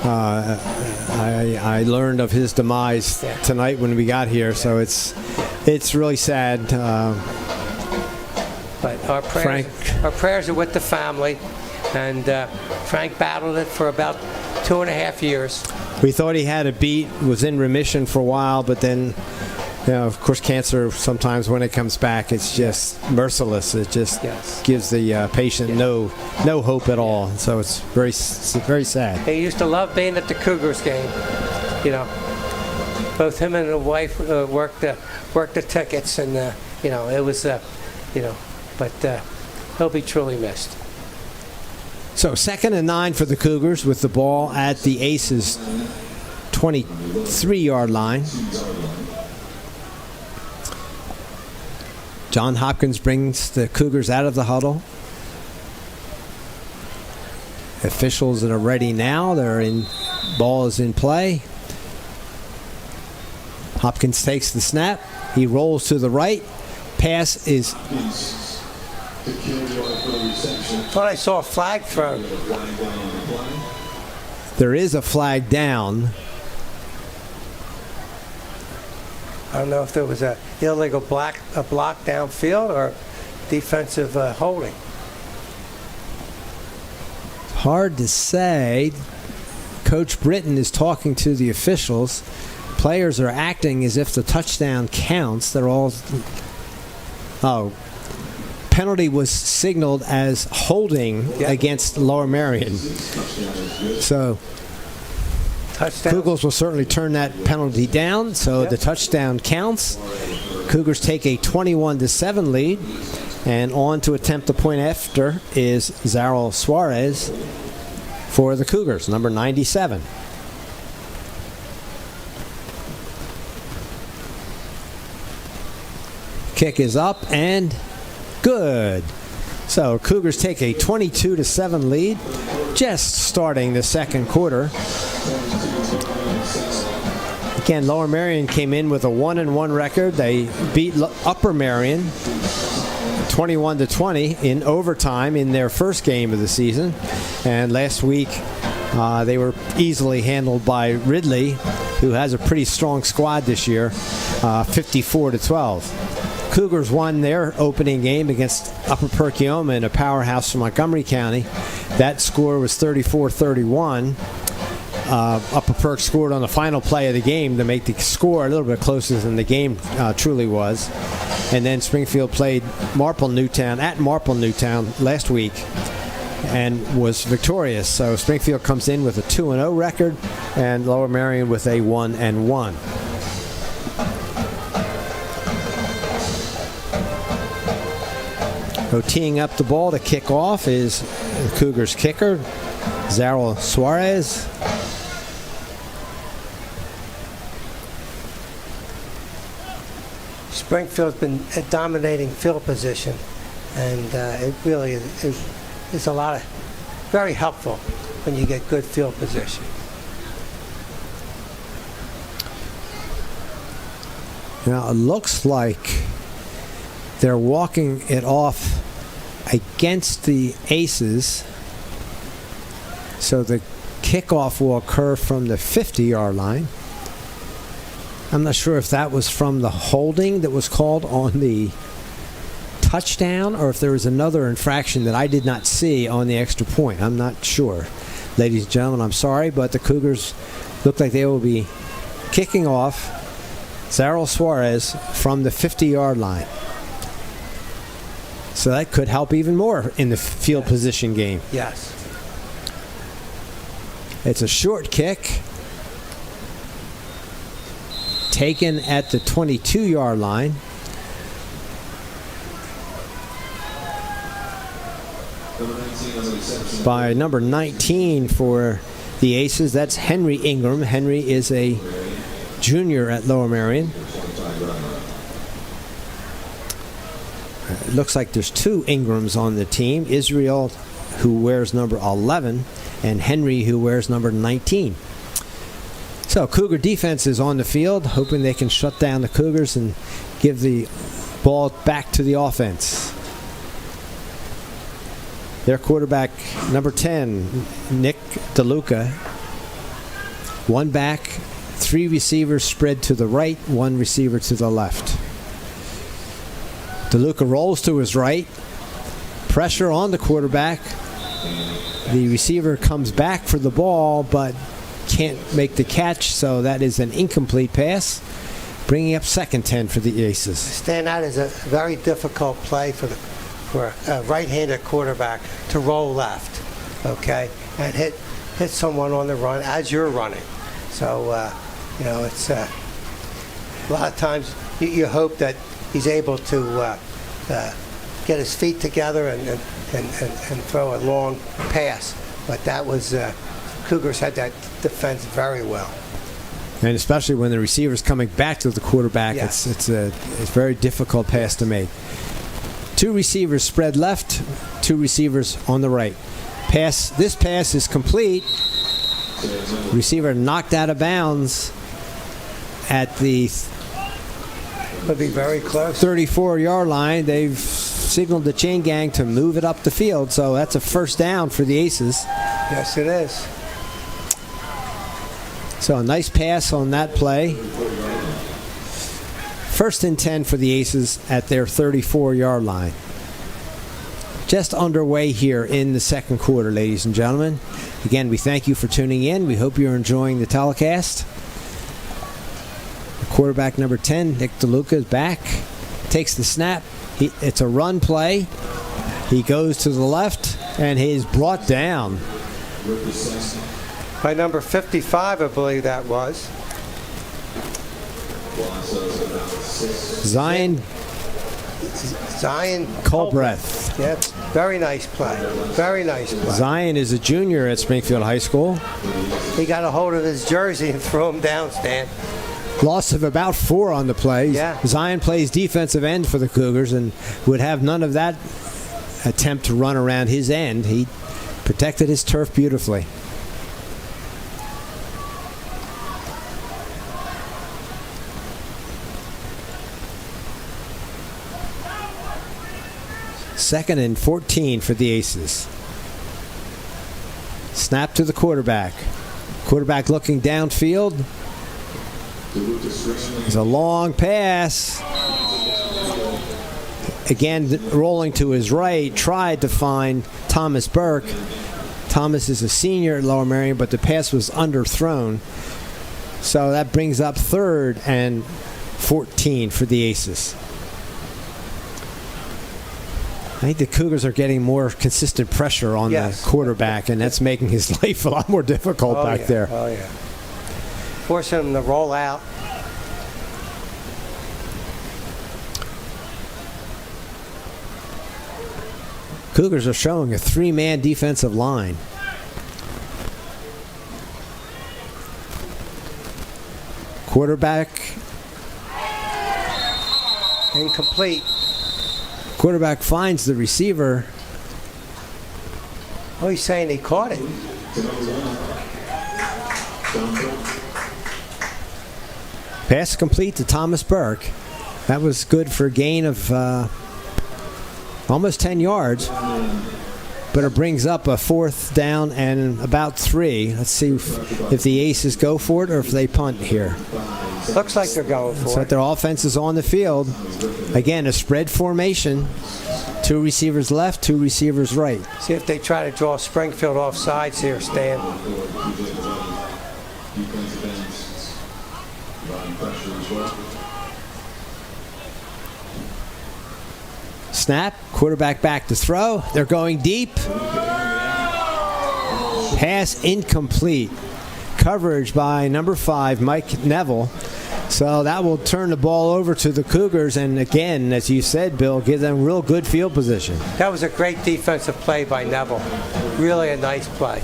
I learned of his demise tonight when we got here, so it's really sad. But our prayers are with the family, and Frank battled it for about 2.5 years. We thought he had a beat, was in remission for a while, but then, of course, cancer, sometimes when it comes back, it's just merciless. It just gives the patient no hope at all. So it's very sad. He used to love being at the Cougars game. Both him and the wife worked the tickets, and it was, but he'll be truly missed. So 2nd and 9 for the Cougars with the ball at the Aces' 23-yard line. John Hopkins brings the Cougars out of the huddle. Officials that are ready now. Ball is in play. Hopkins takes the snap. He rolls to the right. Pass is... Thought I saw a flag thrown. There is a flag down. I don't know if there was a illegal block downfield or defensive holding. Hard to say. Coach Britton is talking to the officials. Players are acting as if the touchdown counts. They're all... Penalty was signaled as holding against Lower Merion. So Cougars will certainly turn that penalty down, so the touchdown counts. Cougars take a 21-7 lead, and on to attempt the point after is Zarel Suarez for the Cougars, number 97. Kick is up and good. So Cougars take a 22-7 lead, just starting the second quarter. Again, Lower Merion came in with a 1-1 record. They beat Upper Merion 21-20 in overtime in their first game of the season. And last week, they were easily handled by Ridley, who has a pretty strong squad this year, 54-12. Cougars won their opening game against Upper Perkiomen, a powerhouse from Montgomery County. That score was 34-31. Upper Perk scored on the final play of the game to make the score a little bit closer than the game truly was. And then Springfield played Marple Newtown at Marple Newtown last week and was victorious. So Springfield comes in with a 2-0 record and Lower Merion with a 1-1. So teeing up the ball to kick off is the Cougars kicker, Zarel Suarez. Springfield's been a dominating field position, and it really is a lot of very helpful when you get good field position. Now it looks like they're walking it off against the Aces, so the kickoff will occur from the 50-yard line. I'm not sure if that was from the holding that was called on the touchdown or if there was another infraction that I did not see on the extra point. I'm not sure. Ladies and gentlemen, I'm sorry, but the Cougars look like they will be kicking off Zarel Suarez from the 50-yard line. So that could help even more in the field position game. Yes. It's a short kick taken at the 22-yard line. By number 19 for the Aces. That's Henry Ingram. Henry is a junior at Lower Merion. It looks like there's two Ingrams on the team. Israel, who wears number 11, and Henry, who wears number 19. So Cougar defense is on the field, hoping they can shut down the Cougars and give the ball back to the offense. Their quarterback, number 10, Nick DeLuca. One back, three receivers spread to the right, one receiver to the left. DeLuca rolls to his right. Pressure on the quarterback. The receiver comes back for the ball, but can't make the catch, so that is an incomplete pass, bringing up 2nd 10 for the Aces. Stand out is a very difficult play for a right-handed quarterback to roll left, okay, and hit someone on the run as you're running. So, it's a lot of times you hope that he's able to get his feet together and throw a long pass, but that was Cougars had that defense very well. And especially when the receiver's coming back to the quarterback, yes. It's a very difficult pass to make. Two receivers spread left, two receivers on the right. This pass is complete. Receiver knocked out of bounds at the would be very close 34-yard line. They've signaled the chain gang to move it up the field, so that's a 1st down for the Aces. Yes, it is. So a nice pass on that play. 1st and 10 for the Aces at their 34-yard line. Just underway here in the 2nd quarter, ladies and gentlemen. Again, we thank you for tuning in. We hope you're enjoying the telecast. The quarterback number 10, Nick DeLuca, is back. Takes the snap. It's a run play. He goes to the left, and he is brought down by number 55, I believe that was. Zion Colbreth. Yep, very nice play. Very nice play. Zion is a junior at Springfield High School. He got a hold of his jersey and threw him down, Stan. Loss of about 4 on the play. Yeah. Zion plays defensive end for the Cougars and would have none of that attempt to run around his end. He protected his turf beautifully. Second and 14 for the Aces. Snap to the quarterback. Quarterback looking downfield. It's a long pass. Again, rolling to his right, tried to find Thomas Burke. Thomas is a senior at Lower Merion, but the pass was underthrown. So that brings up 3rd and 14 for the Aces. I think the Cougars are getting more consistent pressure on the quarterback, and that's making his life a lot more difficult back there. Oh, yeah. Forcing him to roll out. Cougars are showing a three-man defensive line. Quarterback. Incomplete. Quarterback finds the receiver. Oh, he's saying he caught it. Pass complete to Thomas Burke. That was good for a gain of almost 10 yards. But it brings up a 4th down and about 3. Let's see if the Aces go for it or if they punt here. Looks like they're going for So it. their offense is on the field. Again, a spread formation. 2 receivers left, 2 receivers right. See if they try to draw Springfield off sides here, Stan. Snap, quarterback back to throw. They're going deep. Pass incomplete. Coverage by number 5, Mike Neville. So that will turn the ball over to the Cougars, and again, as you said, Bill, give them real good field position. That was a great defensive play by Neville. Really a nice play.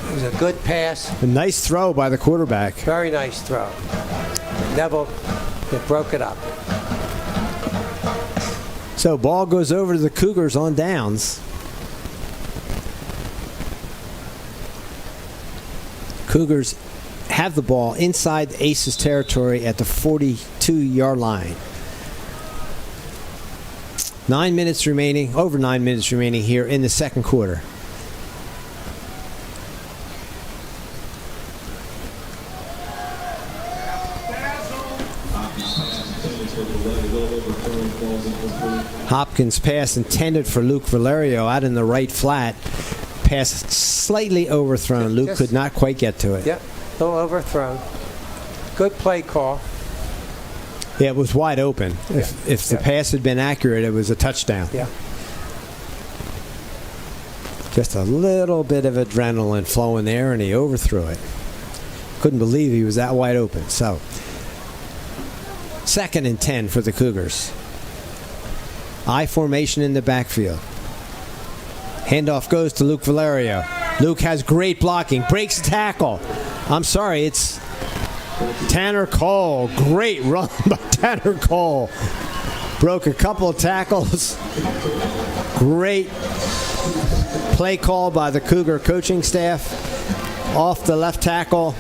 It was a good pass. A nice throw by the quarterback. Very nice throw. Neville, it broke it up. So ball goes over to the Cougars on downs. Cougars have the ball inside the Aces territory at the 42-yard line. 9 minutes remaining, over 9 minutes remaining here in the second quarter. Hopkins pass intended for Luke Valerio out in the right flat. Pass slightly overthrown. Luke could not quite get to it. Yep, a little overthrown. Good play call. Yeah, it was wide open. If the pass had been accurate, it was a touchdown. Yeah. Just a little bit of adrenaline flowing there, and he overthrew it. Couldn't believe he was that wide open. So, 2nd and 10 for the Cougars. I formation in the backfield. Handoff goes to Luke Valerio. Luke has great blocking. Breaks the tackle. I'm sorry, it's Tanner Cole. Great run by Tanner Cole. Broke a couple of tackles. Great play call by the Cougar coaching staff. Off the left tackle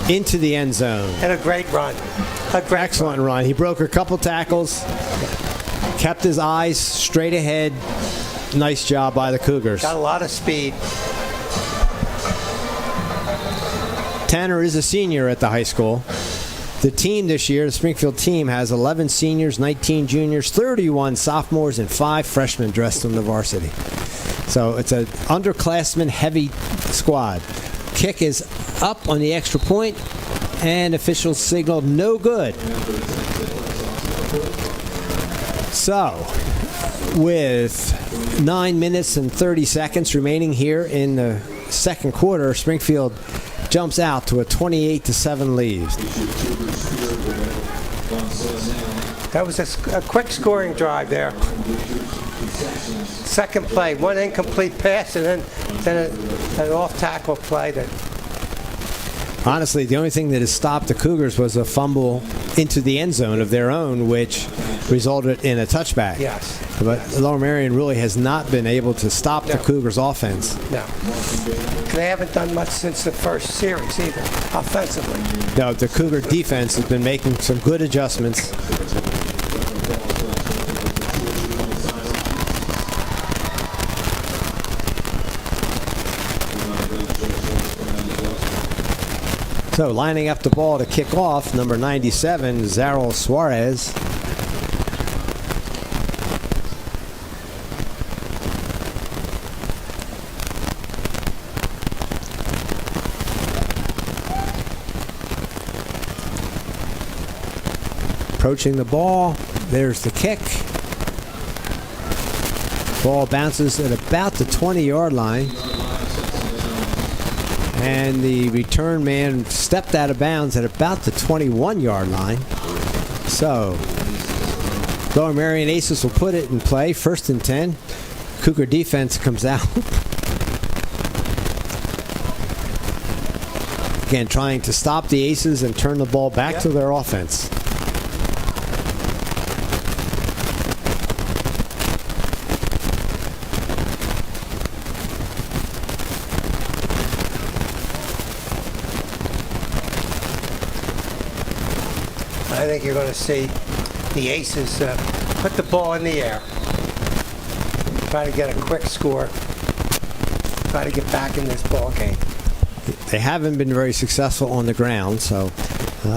into the end zone. And a great run. Excellent run. He broke a couple tackles. Kept his eyes straight ahead. Nice job by the Cougars. Got a lot of speed. Tanner is a senior at the high school. The team this year, the Springfield team, has 11 seniors, 19 juniors, 31 sophomores, and 5 freshmen dressed in the varsity. So it's an underclassmen-heavy squad. Kick is up on the extra point, and officials signaled no good. So, with 9 minutes and 30 seconds remaining here in the second quarter, Springfield jumps out to a 28-7 lead. That was a quick scoring drive there. Second play, one incomplete pass, and then an off-tackle play that. Honestly, the only thing that has stopped the Cougars was a fumble into the end zone of their own, which resulted in a touchback. Yes. But Lower Merion really has not been able to stop the Cougars' offense. No. They haven't done much since the first series either, offensively. No, the Cougar defense has been making some good adjustments. So lining up the ball to kick off, number 97, Zarel Suarez. Approaching the ball. There's the kick. Ball bounces at about the 20-yard line. And the return man stepped out of bounds at about the 21-yard line. So, Lower Merion Aces will put it in play. 1st and 10. Cougar defense comes out. Again, trying to stop the Aces and turn the ball back to their offense. I think you're going to see the Aces put the ball in the air, try to get a quick score, try to get back in this ball game. They haven't been very successful on the ground, so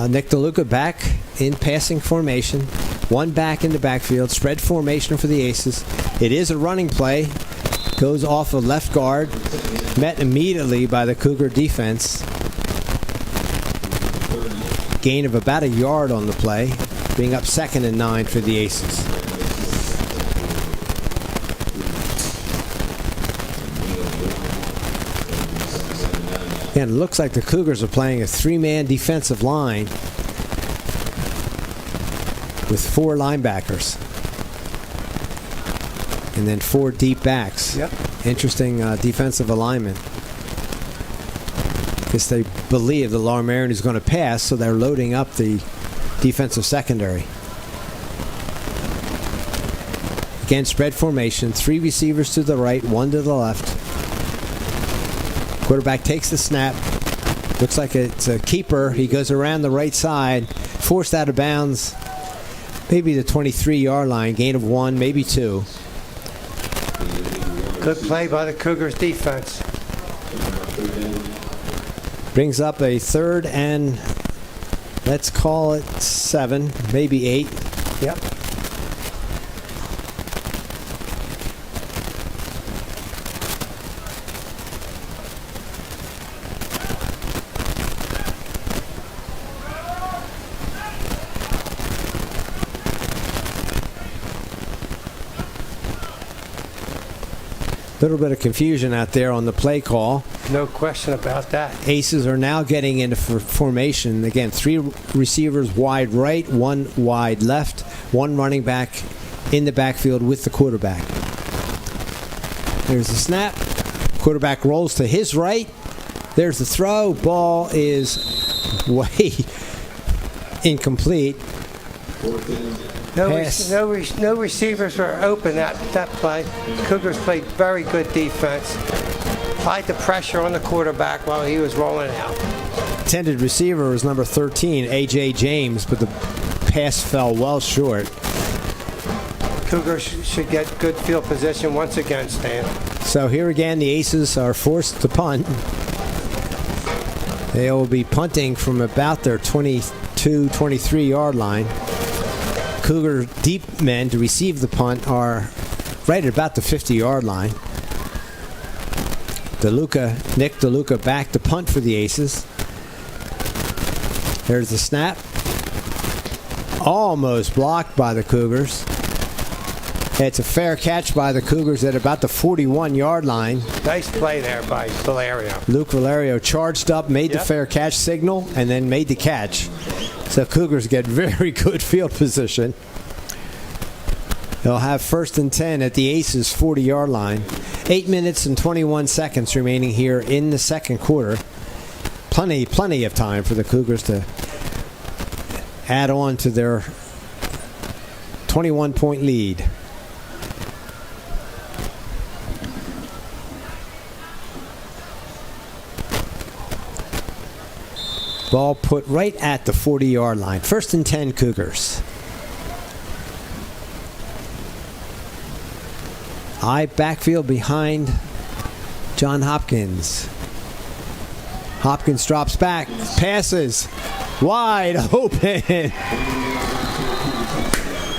Nick DeLuca back in passing formation. One back in the backfield, spread formation for the Aces. It is a running play. Goes off of left guard, met immediately by the Cougar defense. Gain of about a yard on the play, being up 2nd and 9 for the Aces. And it looks like the Cougars are playing a 3-man defensive line with 4 linebackers and then 4 deep backs. Yep. Interesting defensive alignment. Because they believe the Lower Merion is going to pass, so they're loading up the defensive secondary. Again, spread formation. 3 receivers to the right, 1 to the left. Quarterback takes the snap. Looks like it's a keeper. He goes around the right side, forced out of bounds. Maybe the 23-yard line. Gain of 1, maybe 2. Good play by the Cougars defense. Brings up a 3rd and, let's call it 7, maybe 8. Yep. Little bit of confusion out there on the play call. No question about that. Aces are now getting into formation. Again, 3 receivers wide right, 1 wide left, 1 running back in the backfield with the quarterback. There's the snap. Quarterback rolls to his right. There's the throw. Ball is way incomplete. No receivers were open that play. Cougars played very good defense. Applied the pressure on the quarterback while he was rolling out. Intended receiver was number 13, A.J. James, but the pass fell well short. Cougars should get good field position once again, Stan. So here again, the Aces are forced to punt. They will be punting from about their 22, 23-yard line. Cougar deep men to receive the punt are right at about the 50-yard line. Nick DeLuca back to punt for the Aces. There's the snap. Almost blocked by the Cougars. It's a fair catch by the Cougars at about the 41-yard line. Nice play there by Valerio. Luke Valerio charged up, made the fair catch signal, and then made the catch. So Cougars get very good field position. They'll have 1st and 10 at the Aces 40-yard line. 8 minutes and 21 seconds remaining here in the second quarter. Plenty of time for the Cougars to add on to their 21-point lead. Ball put right at the 40-yard line. 1st and 10 Cougars. I backfield behind John Hopkins. Hopkins drops back, passes, wide open.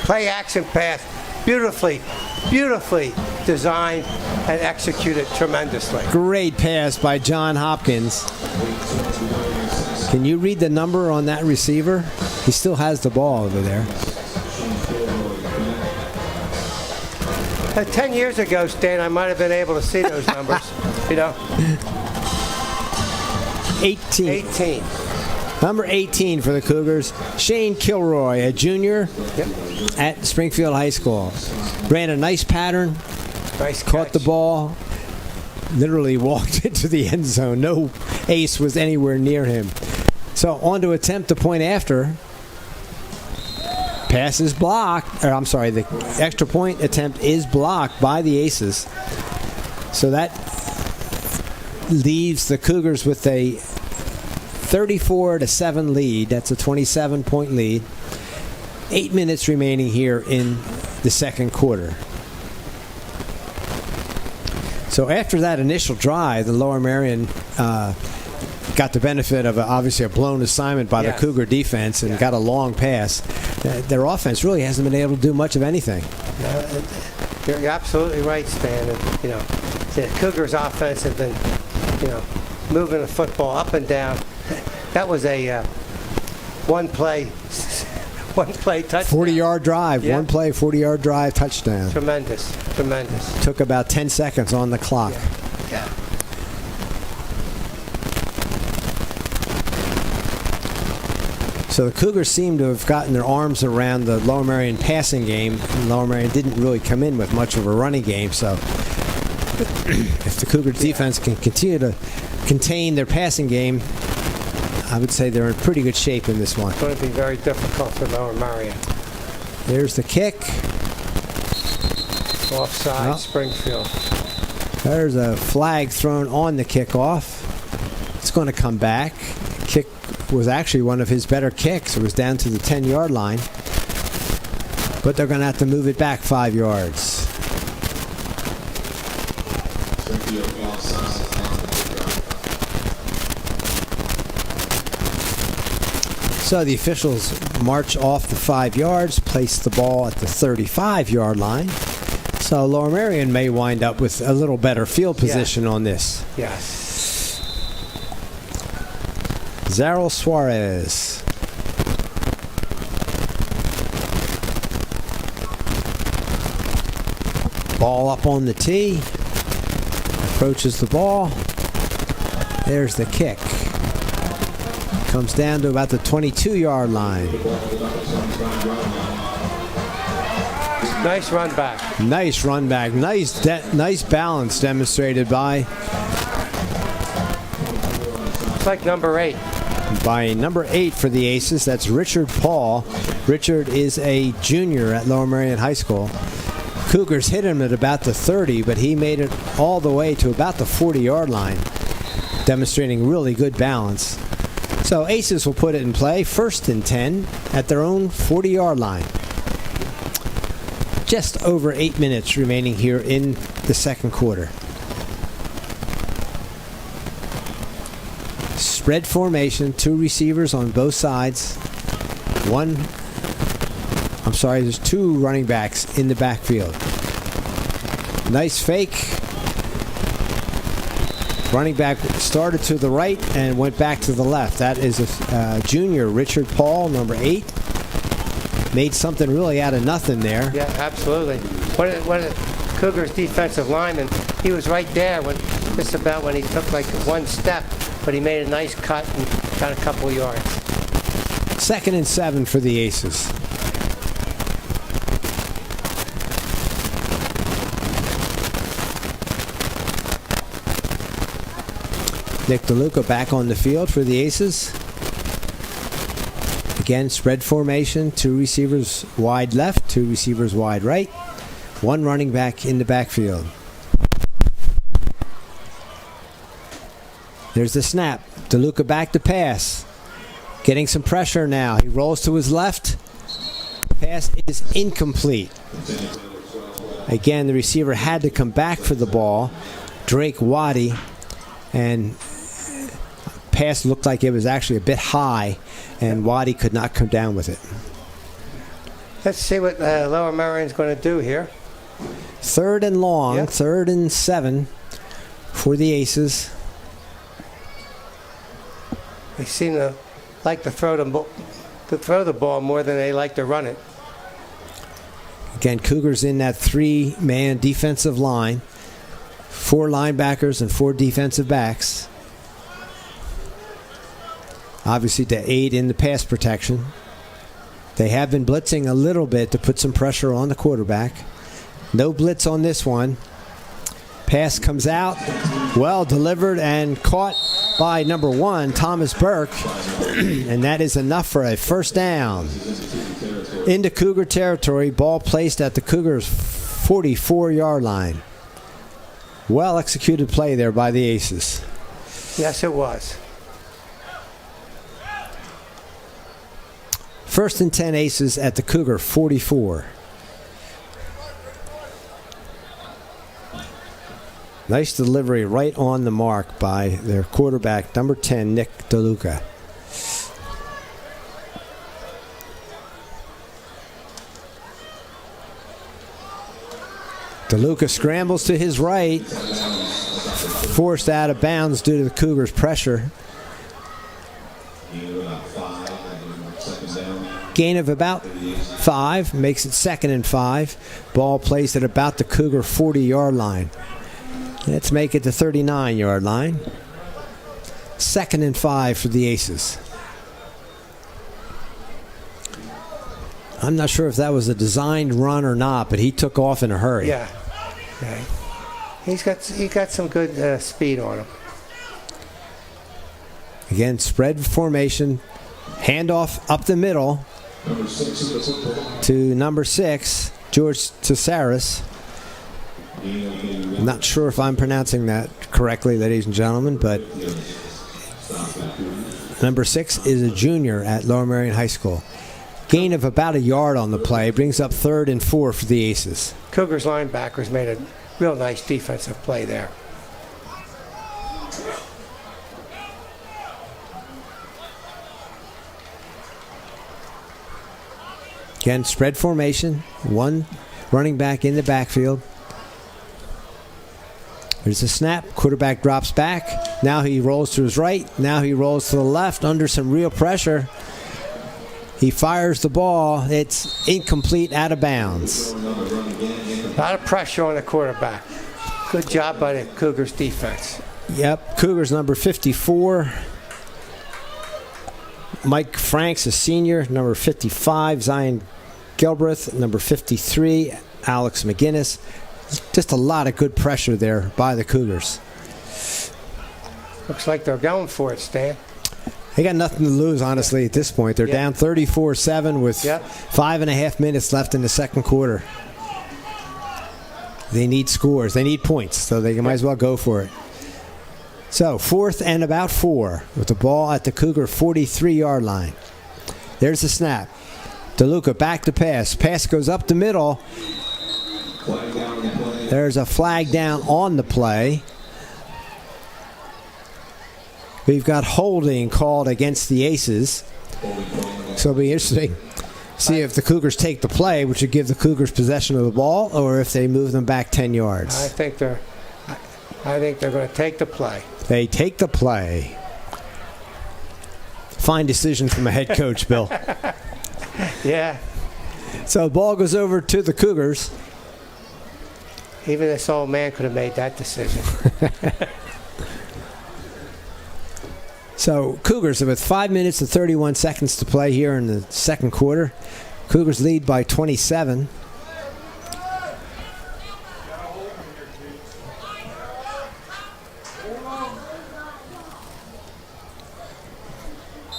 Play action pass, beautifully designed and executed tremendously. Great pass by John Hopkins. Can you read the number on that receiver? He still has the ball over there. 10 years ago, Stan, I might have been able to see those numbers. 18. Number 18 for the Cougars, Shane Kilroy, a junior at Springfield High School. Ran a nice pattern, caught the ball, literally walked into the end zone. No ace was anywhere near him. So on to attempt the point after. Pass is blocked. Or I'm sorry, the extra point attempt is blocked by the Aces. So that leaves the Cougars with a 34-7 lead. That's a 27-point lead. 8 minutes remaining here in the second quarter. So after that initial drive, the Lower Merion got the benefit of obviously a blown assignment by the Cougar defense and got a long pass. Their offense really hasn't been able to do much of anything. You're absolutely right, Stan. You know, the Cougars' offense have been, moving the football up and down. That was a one play touchdown. 40-yard drive. One play, 40-yard drive, touchdown. Tremendous. Took about 10 seconds on the clock. Yeah. So the Cougars seem to have gotten their arms around the Lower Merion passing game. Lower Merion didn't really come in with much of a running game, so if the Cougars defense can continue to contain their passing game, I would say they're in pretty good shape in this one. It's going to be very difficult for Lower Merion. There's the kick. Offside, Springfield. There's a flag thrown on the kickoff. It's going to come back. Kick was actually one of his better kicks. It was down to the 10-yard line. But they're going to have to move it back 5 yards. So the officials march off the 5 yards, place the ball at the 35-yard line. So Lower Merion may wind up with a little better field position on this. Yes. Zarrell Suarez. Ball up on the tee. Approaches the ball. There's the kick. Comes down to about the 22-yard line. Nice run back. Nice run back. Nice balance demonstrated by... It's like number 8. By number 8 for the Aces. That's Richard Paul. Richard is a junior at Lower Merion High School. Cougars hit him at about the 30, but he made it all the way to about the 40-yard line, demonstrating really good balance. So Aces will put it in play, 1st and 10 at their own 40-yard line. Just over 8 minutes remaining here in the second quarter. Spread formation, 2 receivers on both sides. There's 2 running backs in the backfield. Nice fake. Running back started to the right and went back to the left. That is a junior, Richard Paul, number 8. Made something really out of nothing there. Yeah, absolutely. One of the Cougars' defensive linemen, he was right there just about when he took like one step, but he made a nice cut and got a couple yards. 2nd and 7 for the Aces. Nick DeLuca back on the field for the Aces. Again, spread formation, 2 receivers wide left, 2 receivers wide right, 1 running back in the backfield. There's the snap. DeLuca back to pass. Getting some pressure now. He rolls to his left. Pass is incomplete. Again, the receiver had to come back for the ball. Drake Waddy. And pass looked like it was actually a bit high, and Waddy could not come down with it. Let's see what Lower Merion's going to do here. 3rd and long, 3rd and 7 for the Aces. They seem to like to throw the ball more than they like to run it. Again, Cougars in that 3-man defensive line. 4 linebackers and 4 defensive backs. obviously to aid in the pass protection. They have been blitzing a little bit to put some pressure on the quarterback. No blitz on this one. Pass comes out, well delivered and caught by number 1, Thomas Burke, and that is enough for a first down. Into Cougar territory, ball placed at the Cougars' 44-yard line. Well executed play there by the Aces. Yes, it was. First and 10 Aces at the Cougar 44. Nice delivery right on the mark by their quarterback, number 10, Nick DeLuca. DeLuca scrambles to his right, forced out of bounds due to the Cougars' pressure. Gain of about 5, makes it 2nd and 5. Ball placed at about the Cougar 40-yard line. Let's make it the 39-yard line. 2nd and 5 for the Aces. I'm not sure if that was a designed run or not, but he took off in a hurry. Yeah. He got some good speed on him. Again, spread formation. Handoff up the middle to number 6, George Tsaris. I'm not sure if I'm pronouncing that correctly, ladies and gentlemen, but number 6 is a junior at Lower Merion High School. Gain of about a yard on the play brings up 3rd and 4 for the Aces. Cougars linebackers made a real nice defensive play there. Again, spread formation. 1 running back in the backfield. There's a snap. Quarterback drops back. Now he rolls to his right. Now he rolls to the left under some real pressure. He fires the ball. It's incomplete, out of bounds. A lot of pressure on the quarterback. Good job by the Cougars defense. Yep, Cougars number 54. Mike Franks, a senior. Number 55, Zion Gilbreth. Number 53, Alex McGinnis. Just a lot of good pressure there by the Cougars. Looks like they're going for it, Stan. They got nothing to lose, honestly, at this point. They're down 34-7 with 5.5 minutes left in the second quarter. They need scores. They need points, so they might as well go for it. So, 4th and about 4 with the ball at the Cougar 43-yard line. There's the snap. DeLuca back to pass. Pass goes up the middle. There's a flag down on the play. We've got holding called against the Aces. So it'll be interesting to see if the Cougars take the play, which would give the Cougars possession of the ball, or if they move them back 10 yards. I think they're going to take the play. They take the play. Fine decision from a head coach, Bill. Yeah. So the ball goes over to the Cougars. Even this old man could have made that decision. So Cougars with 5 minutes and 31 seconds to play here in the second quarter. Cougars lead by 27.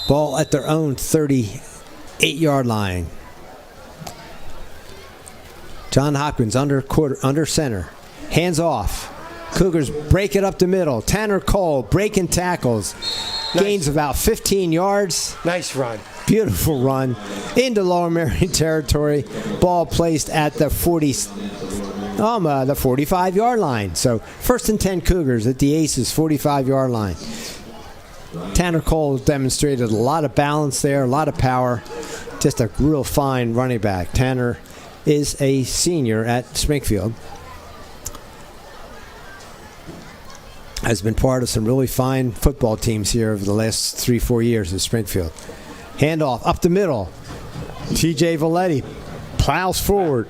Ball at their own 38-yard line. John Hopkins under center. Hands off. Cougars break it up the middle. Tanner Cole breaking tackles. Gains about 15 yards. Nice run. Beautiful run into Lower Merion territory. Ball placed at the 45-yard line. So 1st and 10 Cougars at the Aces 45-yard line. Tanner Cole demonstrated a lot of balance there, a lot of power. Just a real fine running back. Tanner is a senior at Springfield. Has been part of some really fine football teams here over the last 3-4 years at Springfield. Handoff up the middle. TJ Valetti plows forward.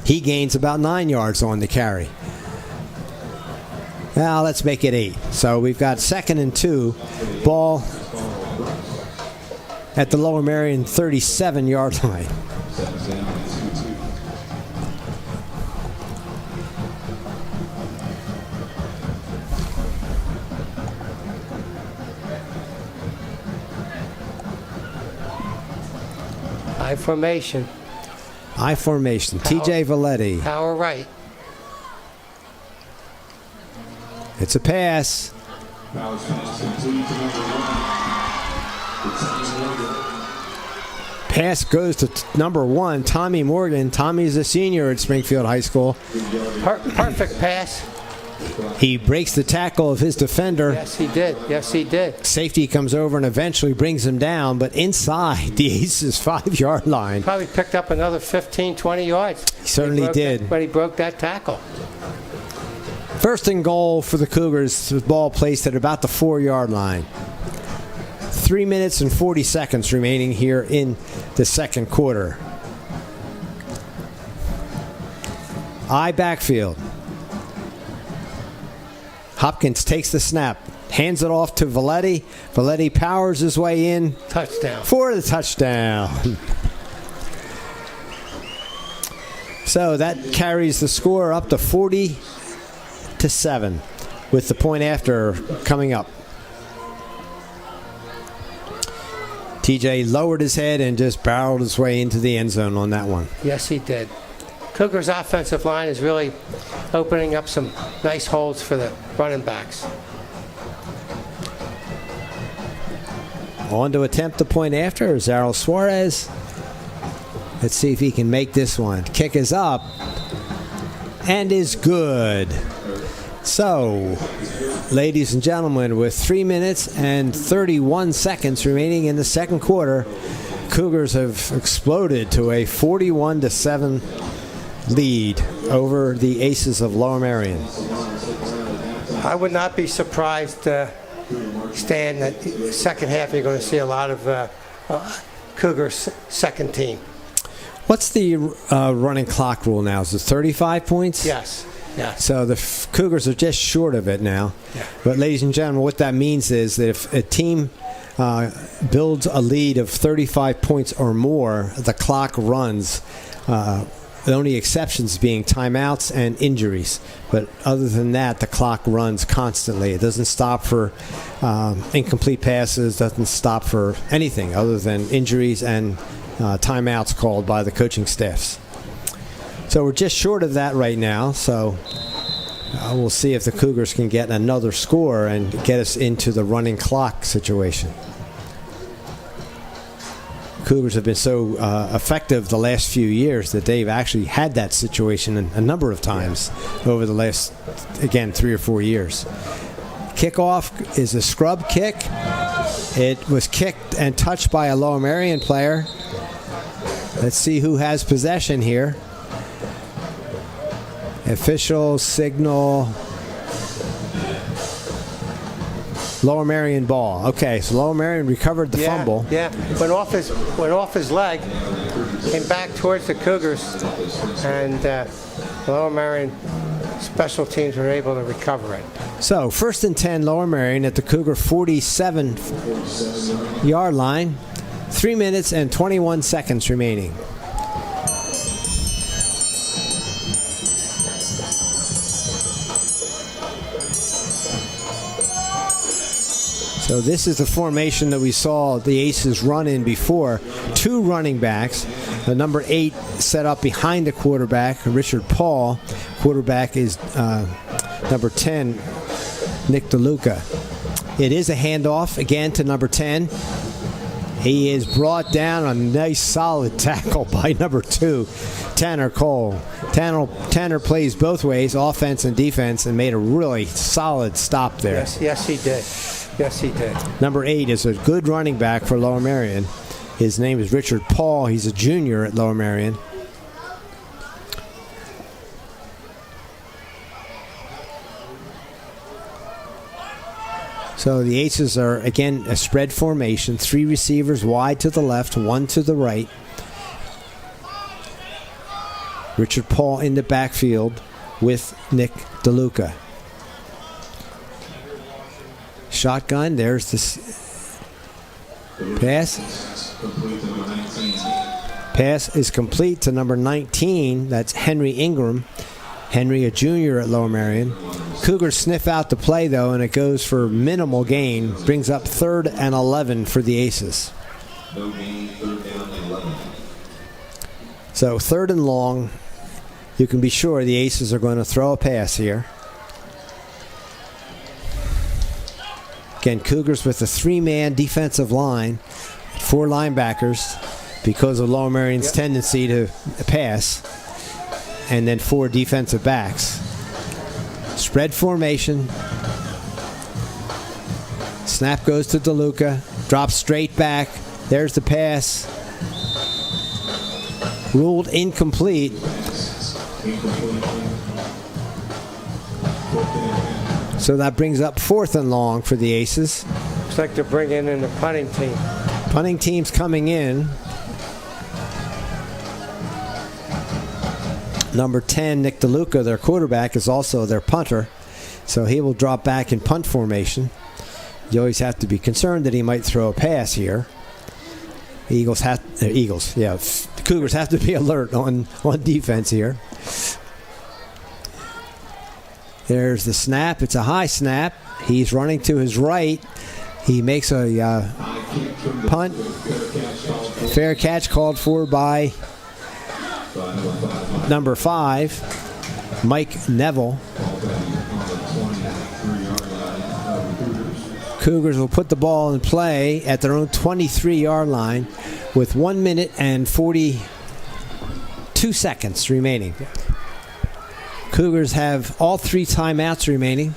He gains about 9 yards on the carry. Now let's make it 8. So we've got 2nd and 2. Ball at the Lower Merion 37-yard line. I formation. I formation. TJ Valetti. Power right. It's a pass. Pass goes to number 1, Tommy Morgan. Tommy's a senior at Springfield High School. Perfect pass. He breaks the tackle of his defender. Yes, he did. Yes, he did. Safety comes over and eventually brings him down, but inside the Aces' 5-yard line. Probably picked up another 15, 20 yards. He certainly did. When he broke that tackle. 1st and goal for the Cougars. The ball placed at about the 4-yard line. 3 minutes and 40 seconds remaining here in the second quarter. I backfield. Hopkins takes the snap, hands it off to Valetti. Valetti powers his way in. Touchdown. For the touchdown. So that carries the score up to 40-7 with the point after coming up. TJ lowered his head and just barreled his way into the end zone on that one. Yes, he did. Cougars' offensive line is really opening up some nice holes for the running backs. On to attempt the point after, Zaryl Suarez. Let's see if he can make this one. Kick is up and is good. So, ladies and gentlemen, with 3 minutes and 31 seconds remaining in the second quarter, Cougars have exploded to a 41-7 lead over the Aces of Lower Merion. I would not be surprised, Stan, that the second half you're going to see a lot of Cougars' second team. What's the running clock rule now? Is it 35 points? Yes. Yeah. So the Cougars are just short of it now. Yeah. But ladies and gentlemen, what that means is that if a team builds a lead of 35 points or more, the clock runs. The only exceptions being timeouts and injuries. But other than that, the clock runs constantly. It doesn't stop for incomplete passes, doesn't stop for anything other than injuries and timeouts called by the coaching staffs. So we're just short of that right now. So we'll see if the Cougars can get another score and get us into the running clock situation. Cougars have been so effective the last few years that they've actually had that situation a number of times over the last, again, 3 or 4 years. Kickoff is a scrub kick. It was kicked and touched by a Lower Merion player. Let's see who has possession here. Official signal. Lower Merion ball. Okay, so Lower Merion recovered the fumble. Yeah, went off his leg, came back towards the Cougars, and Lower Merion special teams were able to recover it. So 1st and 10, Lower Merion at the Cougar 47-yard line. 3 minutes and 21 seconds remaining. So this is the formation that we saw the Aces run in before. 2 running backs. The number 8 set up behind the quarterback, Richard Paul. Quarterback is number 10, Nick DeLuca. It is a handoff again to number 10. He is brought down, a nice solid tackle by number 2, Tanner Cole. Tanner plays both ways, offense and defense, and made a really solid stop there. Yes, he did. Yes, he did. Number 8 is a good running back for Lower Merion. His name is Richard Paul. He's a junior at Lower Merion. So the Aces are, again, a spread formation. 3 receivers wide to the left, 1 to the right. Richard Paul in the backfield with Nick DeLuca. shotgun. There's the pass. Pass is complete to number 19. That's Henry Ingram. Henry, a junior at Lower Merion. Cougars sniff out the play, though, and it goes for minimal gain. Brings up 3rd and 11 for the Aces. No gain, 3rd down and 11. So 3rd and long. You can be sure the Aces are going to throw a pass here. Again, Cougars with a 3-man defensive line, 4 linebackers because of Lower Merion's tendency to pass, and then 4 defensive backs. Spread formation. Snap goes to DeLuca. Drops straight back. There's the pass. Ruled incomplete. So that brings up 4th and long for the Aces. Looks like they're bringing in the punting team. Punting team's coming in. Number 10, Nick DeLuca, their quarterback, is also their punter. So he will drop back in punt formation. You always have to be concerned that he might throw a pass here. The Cougars have to be alert on defense here. There's the snap. It's a high snap. He's running to his right. He makes a punt. Fair catch called for by number 5, Mike Neville. Cougars will put the ball in play at their own 23-yard line with 1 minute and 42 seconds remaining. Cougars have all 3 timeouts remaining.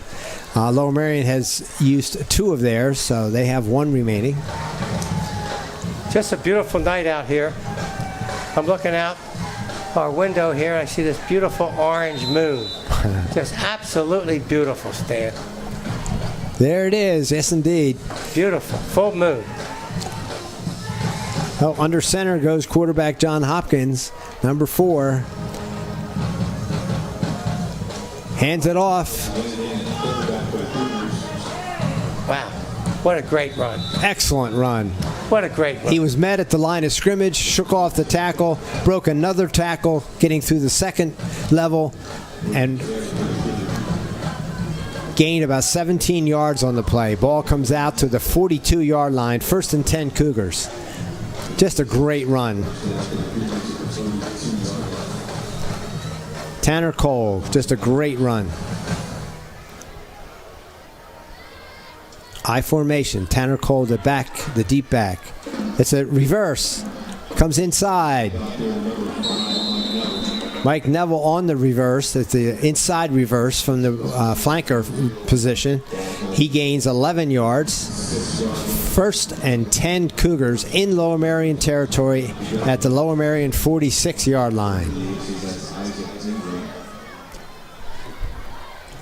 Lower Merion has used 2 of theirs, so they have 1 remaining. Just a beautiful night out here. I'm looking out our window here. I see this beautiful orange moon. Just absolutely beautiful, Stan. There it is. Yes, indeed. Beautiful. Full moon. Oh, under center goes quarterback John Hopkins, number 4. Hands it off. Wow. What a great run. Excellent run. What a great run. He was met at the line of scrimmage, shook off the tackle, broke another tackle, getting through the second level, and gained about 17 yards on the play. Ball comes out to the 42-yard line. 1st and 10 Cougars. Just a great run. Tanner Cole, just a great run. I formation. Tanner Cole, the deep back. It's a reverse. Comes inside. Mike Neville on the reverse. It's the inside reverse from the flanker position. He gains 11 yards. 1st and 10 Cougars in Lower Merion territory at the Lower Merion 46-yard line.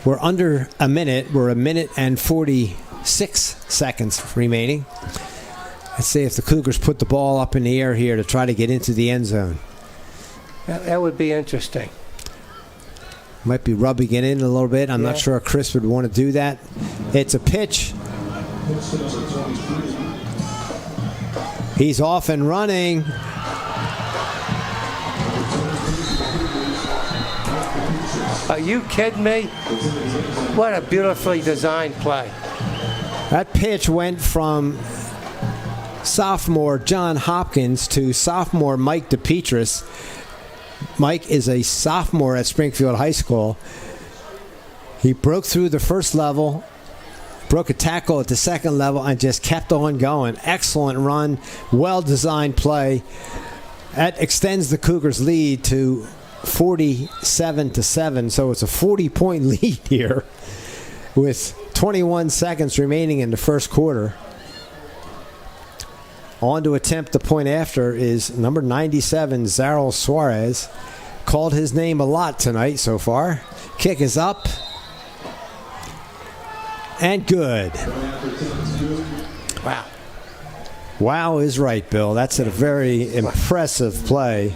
We're under a minute. We're 1 minute and 46 seconds remaining. Let's see if the Cougars put the ball up in the air here to try to get into the end zone. That would be interesting. Might be rubbing it in a little bit. I'm not sure Chris would want to do that. It's a pitch. He's off and running. Are you kidding me? What a beautifully designed play. That pitch went from sophomore John Hopkins to sophomore Mike DePetris. Mike is a sophomore at Springfield High School. He broke through the first level, broke a tackle at the second level, and just kept on going. Excellent run, well-designed play. That extends the Cougars' lead to 47-7, so it's a 40-point lead here with 21 seconds remaining in the first quarter. On to attempt the point after is number 97, Zarel Suarez. Called his name a lot tonight so far. Kick is up. And good. Wow. Wow is right, Bill. That's a very impressive play.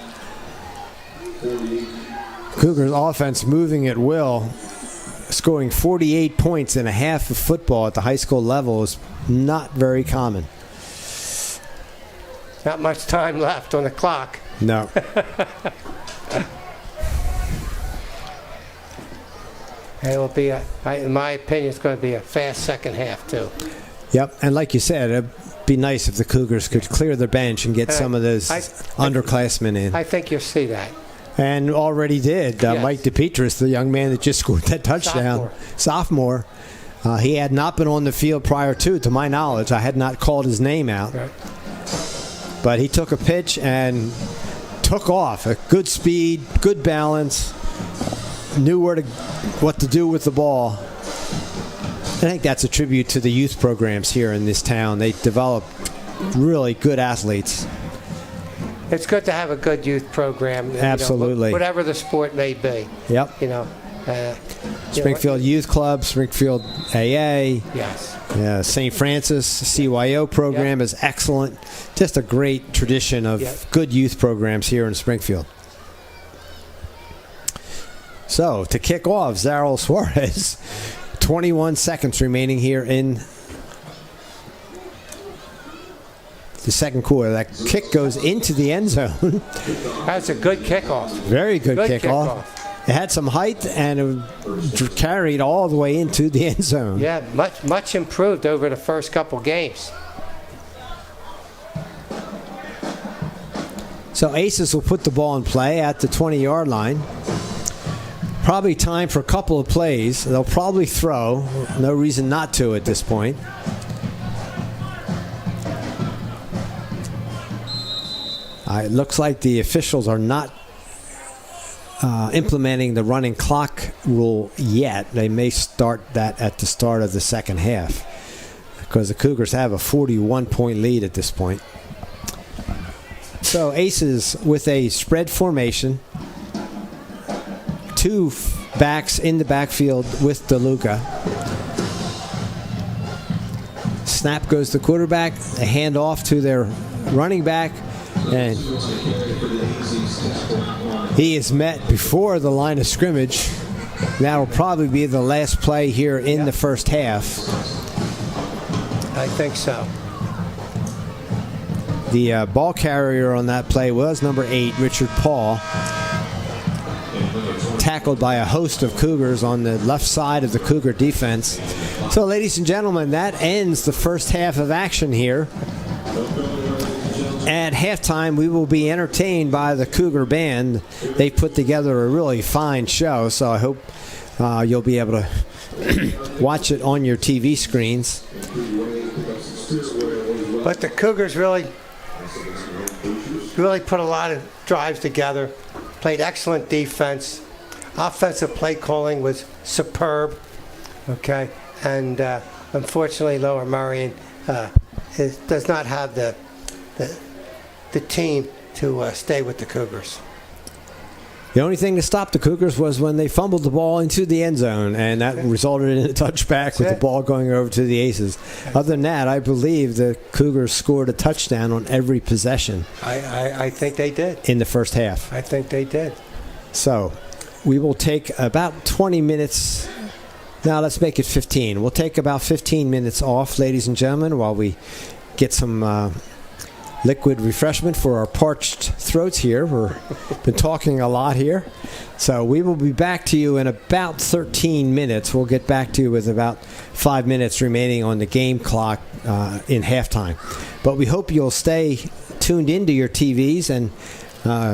Cougars offense moving at will scoring 48 points in a half of football at the high school level is not very common. Not much time left on the clock. No. It will be, in my opinion, it's going to be a fast second half, too. Yep, and like you said, it'd be nice if the Cougars could clear their bench and get some of those underclassmen in. I think you'll see that. And already did. Yes. Mike DePetris, the young man that just scored that touchdown, sophomore, he had not been on the field prior to my knowledge. I had not called his name out. Right. But he took a pitch and took off at good speed, good balance, knew what to do with the ball. I think that's a tribute to the youth programs here in this town. They develop really good athletes. It's good to have a good youth program. Absolutely. Whatever the sport may be. Yep. Springfield Youth Club, Springfield AA. Yes. St. Francis CYO program is excellent. Just a great tradition of good youth programs here in Springfield. So, to kick off, Zarel Suarez, 21 seconds remaining here in the second quarter. That kick goes into the end zone. That's a good kickoff. Very good kickoff. It had some height and it carried all the way into the end zone. Yeah, much improved over the first couple games. So Aces will put the ball in play at the 20-yard line. Probably time for a couple of plays. They'll probably throw. No reason not to at this point. It looks like the officials are not implementing the running clock rule yet. They may start that at the start of the second half because the Cougars have a 41-point lead at this point. So Aces with a spread formation. Two backs in the backfield with DeLuca. Snap goes to quarterback. A hand off to their running back. And he is met before the line of scrimmage. That'll probably be the last play here in the first half. I think so. The ball carrier on that play was number 8, Richard Paul. Tackled by a host of Cougars on the left side of the Cougar defense. So, ladies and gentlemen, that ends the first half of action here. At halftime, we will be entertained by the Cougar Band. They put together a really fine show, so I hope you'll be able to watch it on your TV screens. But the Cougars really put a lot of drives together, played excellent defense. Offensive play calling was superb, okay? And unfortunately, Lower Merion does not have the team to stay with the Cougars. The only thing to stop the Cougars was when they fumbled the ball into the end zone, and that resulted in a touchback with the ball going over to the Aces. Other than that, I believe the Cougars scored a touchdown on every possession. I think they did. In the first half. I think they did. So, we will take about 20 minutes. Now, let's make it 15. We'll take about 15 minutes off, ladies and gentlemen, while we get some liquid refreshment for our parched throats here. We've been talking a lot here. So we will be back to you in about 13 minutes. We'll get back to you with about 5 minutes remaining on the game clock in halftime. But we hope you'll stay tuned into your TVs and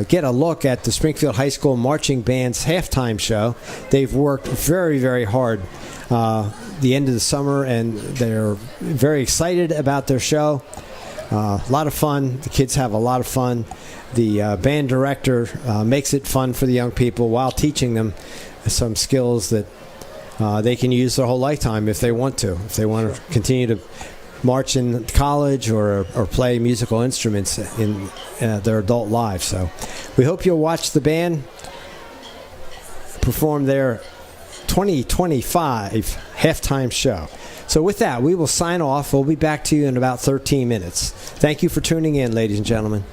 get a look at the Springfield High School Marching Band's halftime show. They've worked very, very hard the end of the summer, and they're very excited about their show. A lot of fun. The kids have a lot of fun. The band director makes it fun for the young people while teaching them some skills that they can use their whole lifetime if they want to. If they want to continue to march in college or play musical instruments in their adult lives. So we hope you'll watch the band perform their 2025 halftime show. So with that, we will sign off. We'll be back to you in about 13 minutes. Thank you for tuning in, ladies and gentlemen.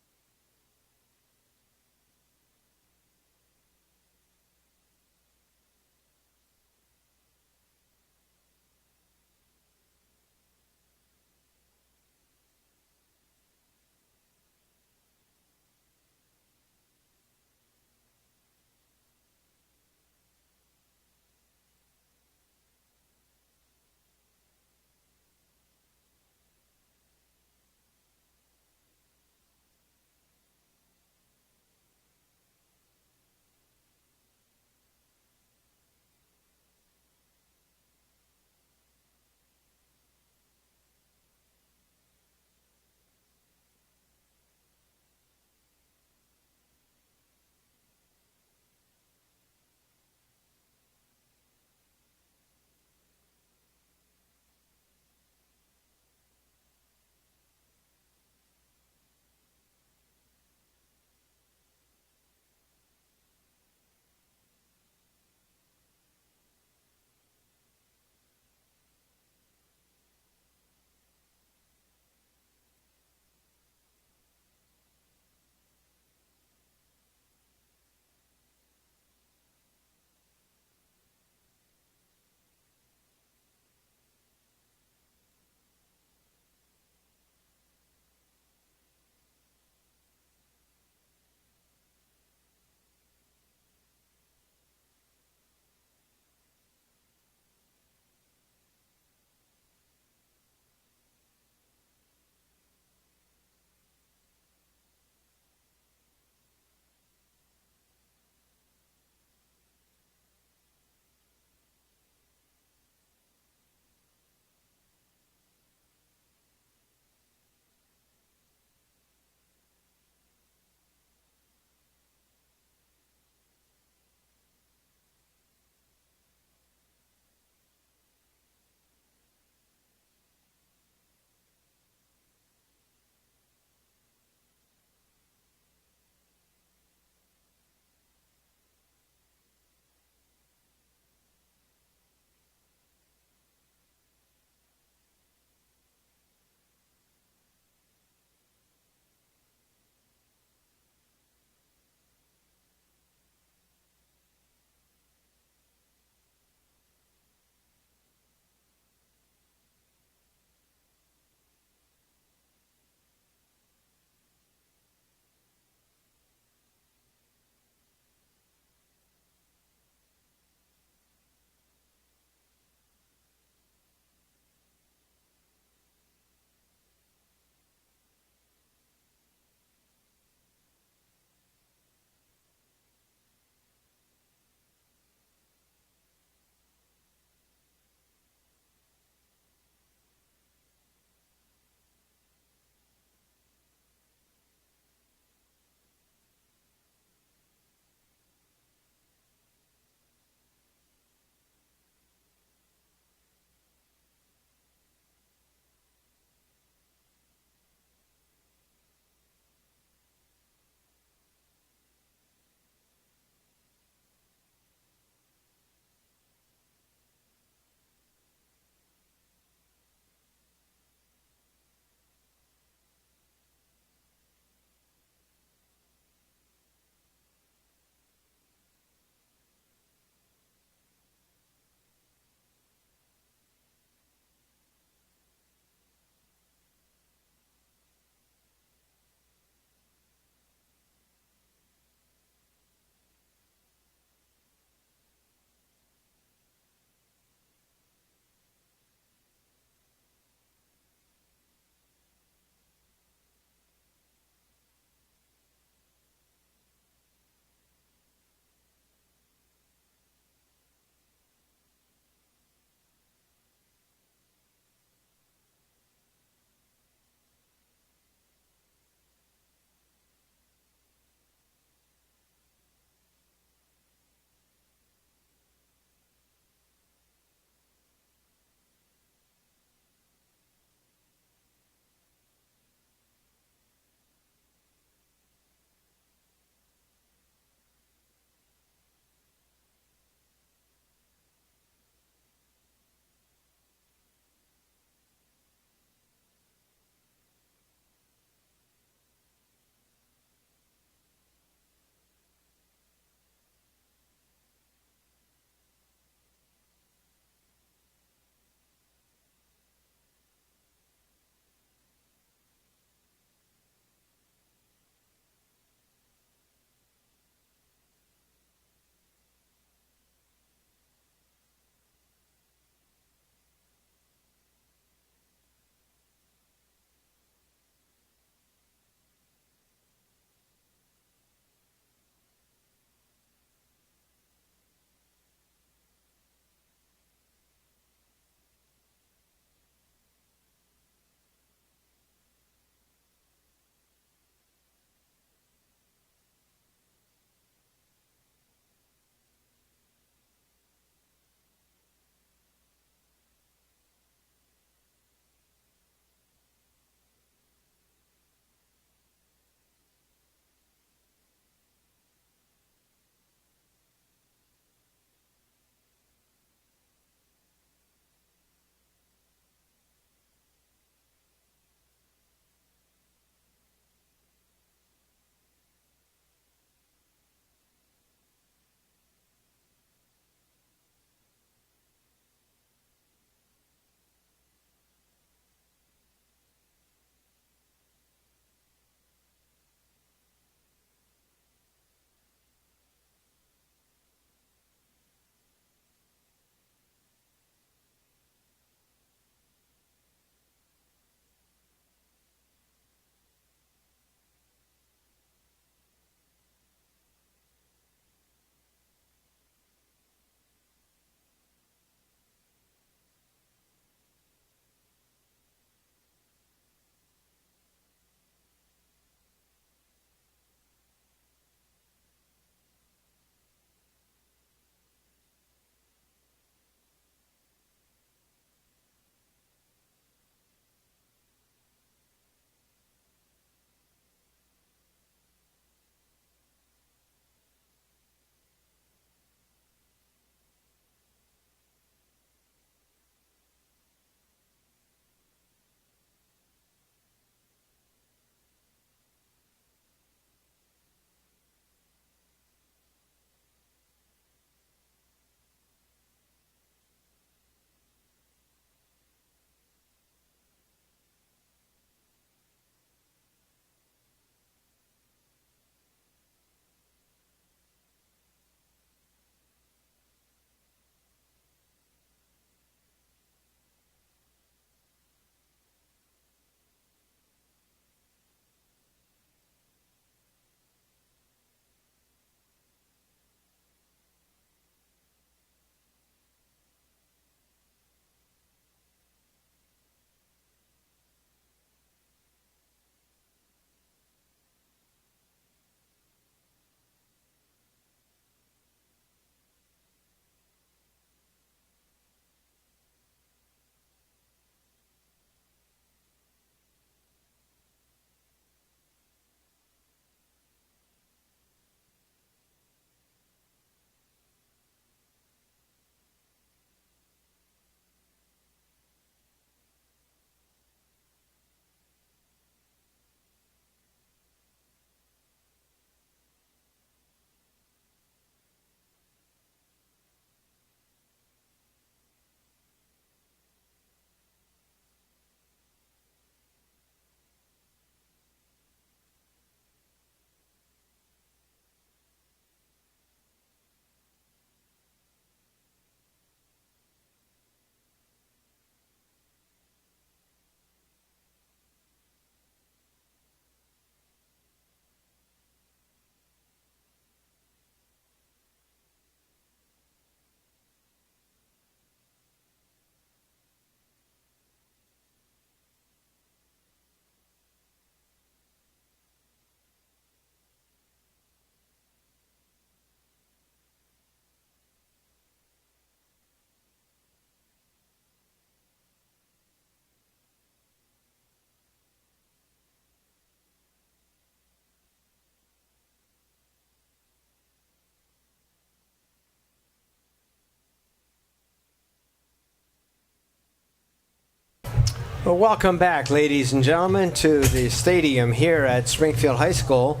Well, welcome back, ladies and gentlemen, to the stadium here at Springfield High School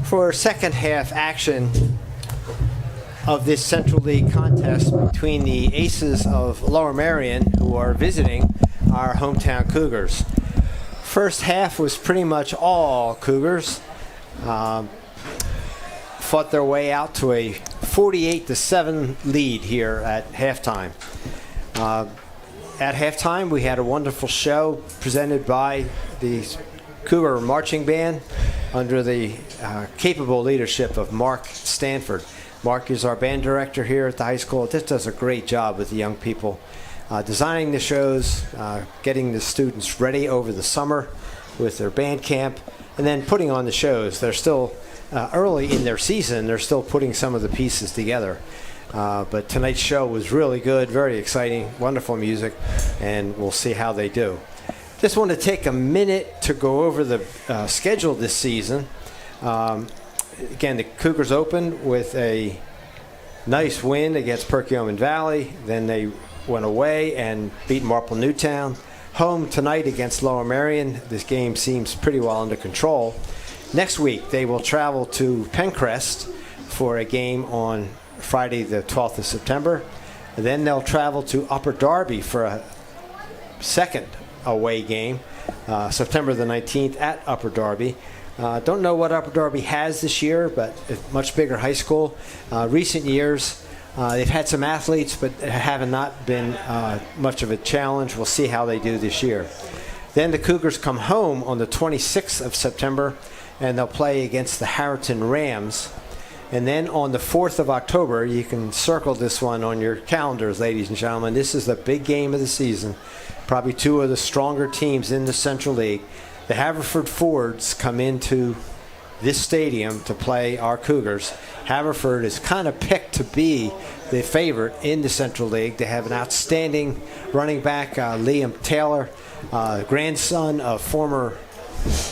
for second half action of this Central League contest between the Aces of Lower Merion, who are visiting our hometown Cougars. First half was pretty much all Cougars. Fought their way out to a 48-7 lead here at halftime. At halftime, we had a wonderful show presented by the Cougar Marching Band under the capable leadership of Mark Stanford. Mark is our band director here at the high school. Just does a great job with the young people, designing the shows, getting the students ready over the summer with their band camp, and then putting on the shows. They're still early in their season. They're still putting some of the pieces together. But tonight's show was really good, very exciting, wonderful music, and we'll see how they do. Just want to take a minute to go over the schedule this season. Again, the Cougars opened with a nice win against Perkiomen Valley. Then they went away and beat Marple Newtown. Home tonight against Lower Merion. This game seems pretty well under control. Next week, they will travel to Pencrest for a game on Friday the 12th of September. And then they'll travel to Upper Darby for a second away game, September the 19th at Upper Darby. Don't know what Upper Darby has this year, but a much bigger high school. Recent years, they've had some athletes, but have not been much of a challenge. We'll see how they do this year. Then the Cougars come home on the 26th of September, and they'll play against the Harriton Rams. And then on the 4th of October, you can circle this one on your calendars, ladies and gentlemen. This is the big game of the season. Probably two of the stronger teams in the Central League. The Haverford Fords come into this stadium to play our Cougars. Haverford is kind of picked to be the favorite in the Central League. They have an outstanding running back, Liam Taylor, grandson of former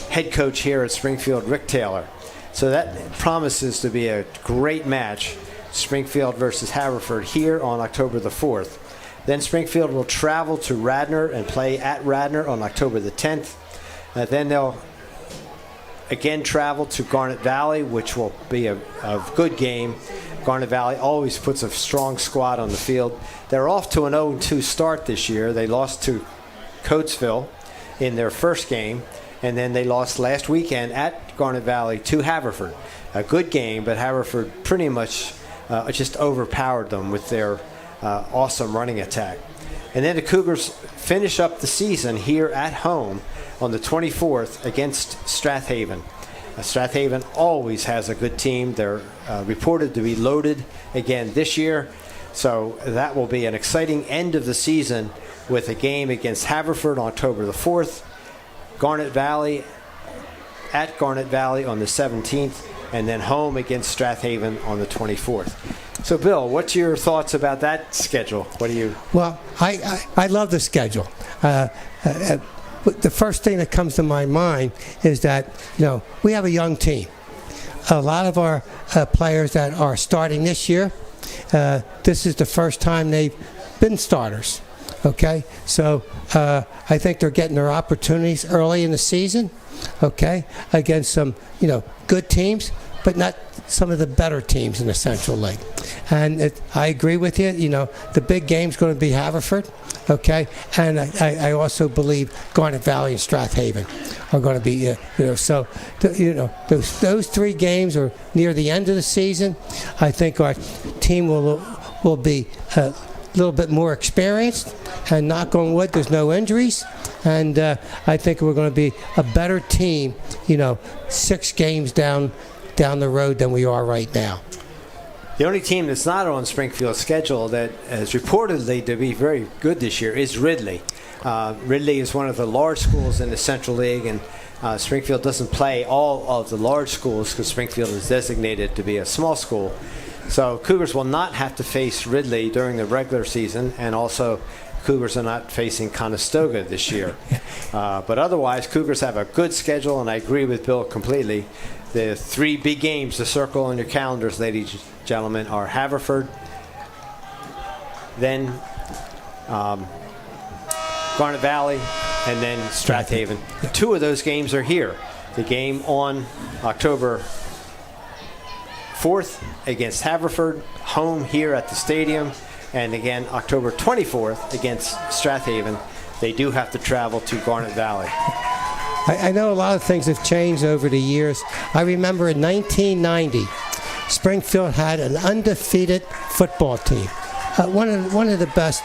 head coach here at Springfield, Rick Taylor. So that promises to be a great match, Springfield versus Haverford, here on October the 4th. Then Springfield will travel to Radnor and play at Radnor on October the 10th. Then they'll again travel to Garnet Valley, which will be a good game. Garnet Valley always puts a strong squad on the field. They're off to an 0-2 start this year. They lost to Coatesville in their first game. And then they lost last weekend at Garnet Valley to Haverford. A good game, but Haverford pretty much just overpowered them with their awesome running attack. And then the Cougars finish up the season here at home on the 24th against Strathaven. Strathaven always has a good team. They're reported to be loaded again this year. So that will be an exciting end of the season with a game against Haverford on October the 4th. Garnet Valley at Garnet Valley on the 17th, and then home against Strathaven on the 24th. So, Bill, what's your thoughts about that schedule? What do you? Well, I love the schedule. The first thing that comes to my mind is that, we have a young team. A lot of our players that are starting this year, this is the first time they've been starters. Okay, so I think they're getting their opportunities early in the season, okay, against some, good teams, but not some of the better teams in the Central League. And I agree with you, the big game's going to be Haverford, okay, and I also believe Garnet Valley and Strathaven are going to be, those three games are near the end of the season. I think our team will be a little bit more experienced, and knock on wood, there's no injuries, and I think we're going to be a better team, 6 games down the road than we are right now. The only team that's not on Springfield's schedule that is reportedly to be very good this year is Ridley. Ridley is one of the large schools in the Central League, and Springfield doesn't play all of the large schools because Springfield is designated to be a small school. So Cougars will not have to face Ridley during the regular season, and also Cougars are not facing Conestoga this year. But otherwise, Cougars have a good schedule, and I agree with Bill completely. The 3 big games to circle on your calendars, ladies and gentlemen, are Haverford, then Garnet Valley, and then Strathaven. Two of those games are here. The game on October 4th against Haverford, home here at the stadium, and again October 24th against Strathaven. They do have to travel to Garnet Valley. I know a lot of things have changed over the years. I remember in 1990, Springfield had an undefeated football team. One of the best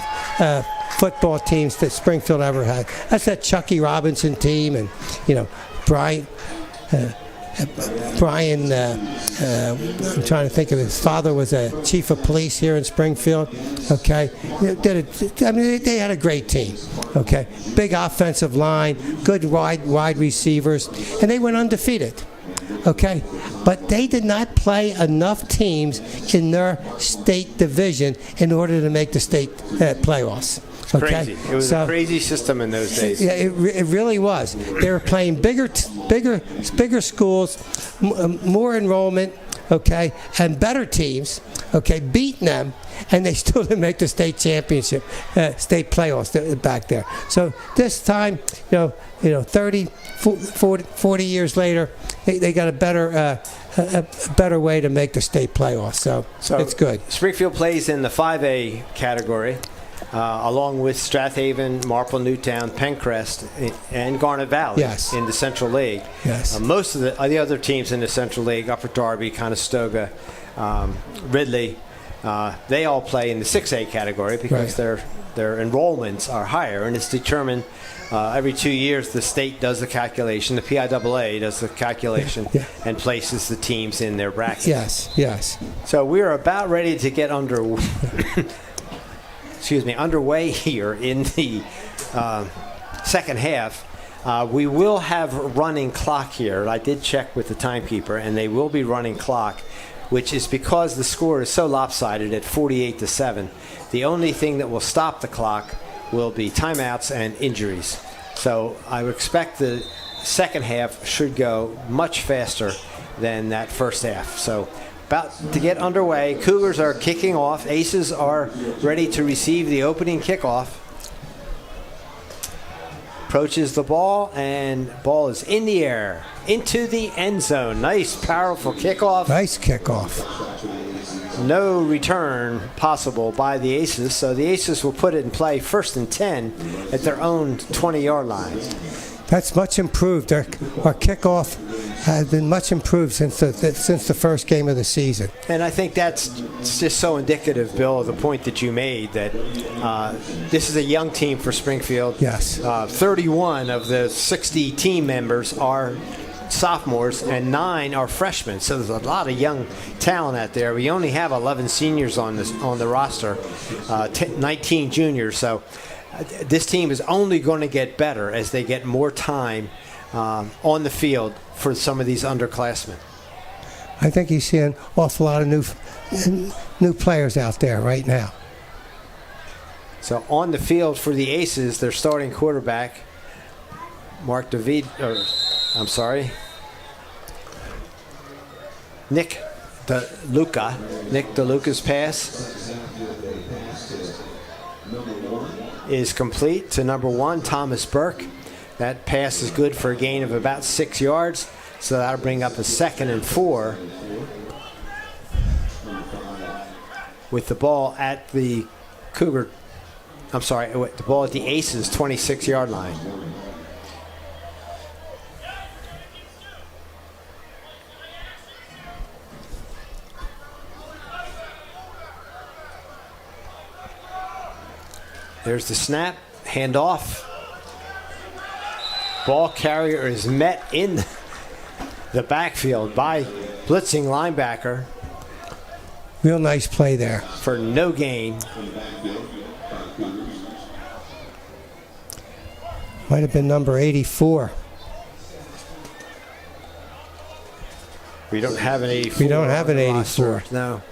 football teams that Springfield ever had. That's that Chucky Robinson team, and Brian. I'm trying to think of his father was a chief of police here in Springfield. Okay, they had a great team. Okay, big offensive line, good wide receivers, and they went undefeated. Okay, but they did not play enough teams in their state division in order to make the state playoffs. Okay? Crazy. It was a crazy system in those days. Yeah, it really was. They were playing bigger schools, more enrollment, okay, and better teams, okay, beating them, and they still didn't make the state championship, state playoffs back there. So this time, 30, 40 years later, they got a better way to make the state playoffs. So it's good. Springfield plays in the 5A category. Along with Strathaven, Marple, Newtown, Pencrest, and Garnet Valley in the Central League. Yes. Most of the other teams in the Central League, Upper Darby, Conestoga, Ridley, they all play in the 6A category because their enrollments are higher, and it's determined every 2 years the state does the calculation, the PIAA does the calculation, and places the teams in their bracket. Yes. So we're about ready to get underway here in the second half. We will have a running clock here. I did check with the timekeeper, and they will be running clock, which is because the score is so lopsided at 48-7. The only thing that will stop the clock will be timeouts and injuries. So I would expect the second half should go much faster than that first half. So about to get underway. Cougars are kicking off. Aces are ready to receive the opening kickoff. Approaches the ball, and ball is in the air into the end zone. Nice, powerful kickoff. Nice kickoff. No return possible by the Aces, so the Aces will put it in play 1st and 10 at their own 20-yard line. That's much improved. Our kickoff has been much improved since the first game of the season. And I think that's just so indicative, Bill, of the point that you made, that this is a young team for Springfield. Yes. 31 of the 60 team members are sophomores, and 9 are freshmen. So there's a lot of young talent out there. We only have 11 seniors on the roster, 19 juniors. So this team is only going to get better as they get more time on the field for some of these underclassmen. I think you see an awful lot of new players out there right now. So on the field for the Aces, their starting quarterback, Nick DeLuca's pass is complete to number 1, Thomas Burke. That pass is good for a gain of about 6 yards, so that'll bring up a 2nd and 4 with the ball at the the ball at the Aces 26-yard line. There's the snap, handoff. Ball carrier is met in the backfield by blitzing linebacker. Real nice play there. For no gain. Might have been number 84. We don't have an 84. We don't have an 84. No.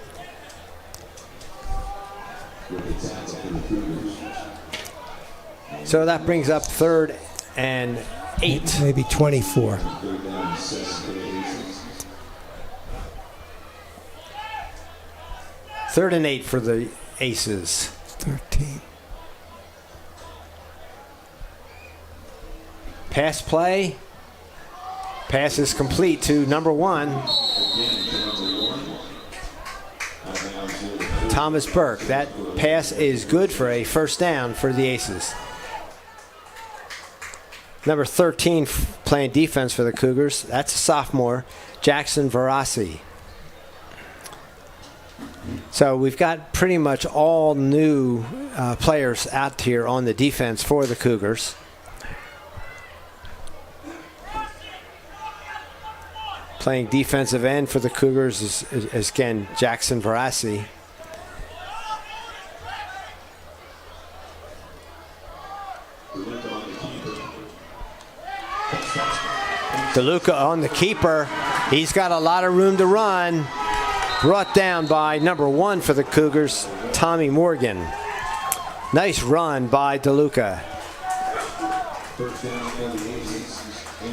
So that brings up 3rd and 8. Maybe 24. Third and 8 for the Aces. 13. Pass play. Pass is complete to number 1. Thomas Burke. That pass is good for a first down for the Aces. Number 13 playing defense for the Cougars. That's a sophomore, Jackson Varsity. So we've got pretty much all new players out here on the defense for the Cougars. Playing defensive end for the Cougars is again Jackson Varsity. DeLuca on the keeper. He's got a lot of room to run. Brought down by number 1 for the Cougars, Tommy Morgan. Nice run by DeLuca.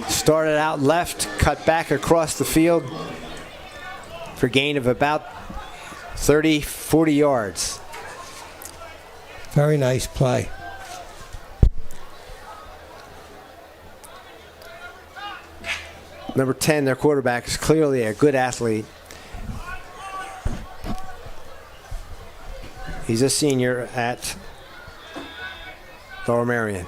Started out left, cut back across the field for gain of about 30, 40 yards. Very nice play. Number 10, their quarterback, is clearly a good athlete. He's a senior at Lower Merion.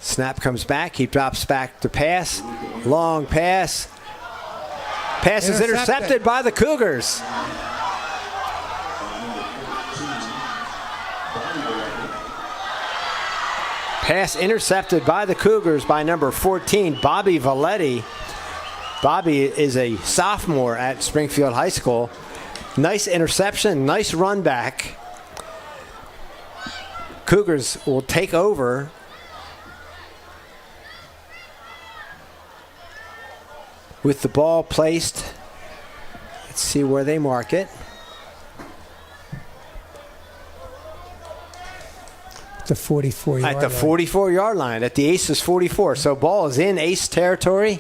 Snap comes back. He drops back to pass. Long pass. Pass is intercepted by the Cougars. Pass intercepted by the Cougars by number 14, Bobby Valetti. Bobby is a sophomore at Springfield High School. Nice interception, nice run back. Cougars will take over. With the ball placed. Let's see where they mark it. The 44-yard line. At the 44-yard line, at the Aces 44. So ball is in Ace territory.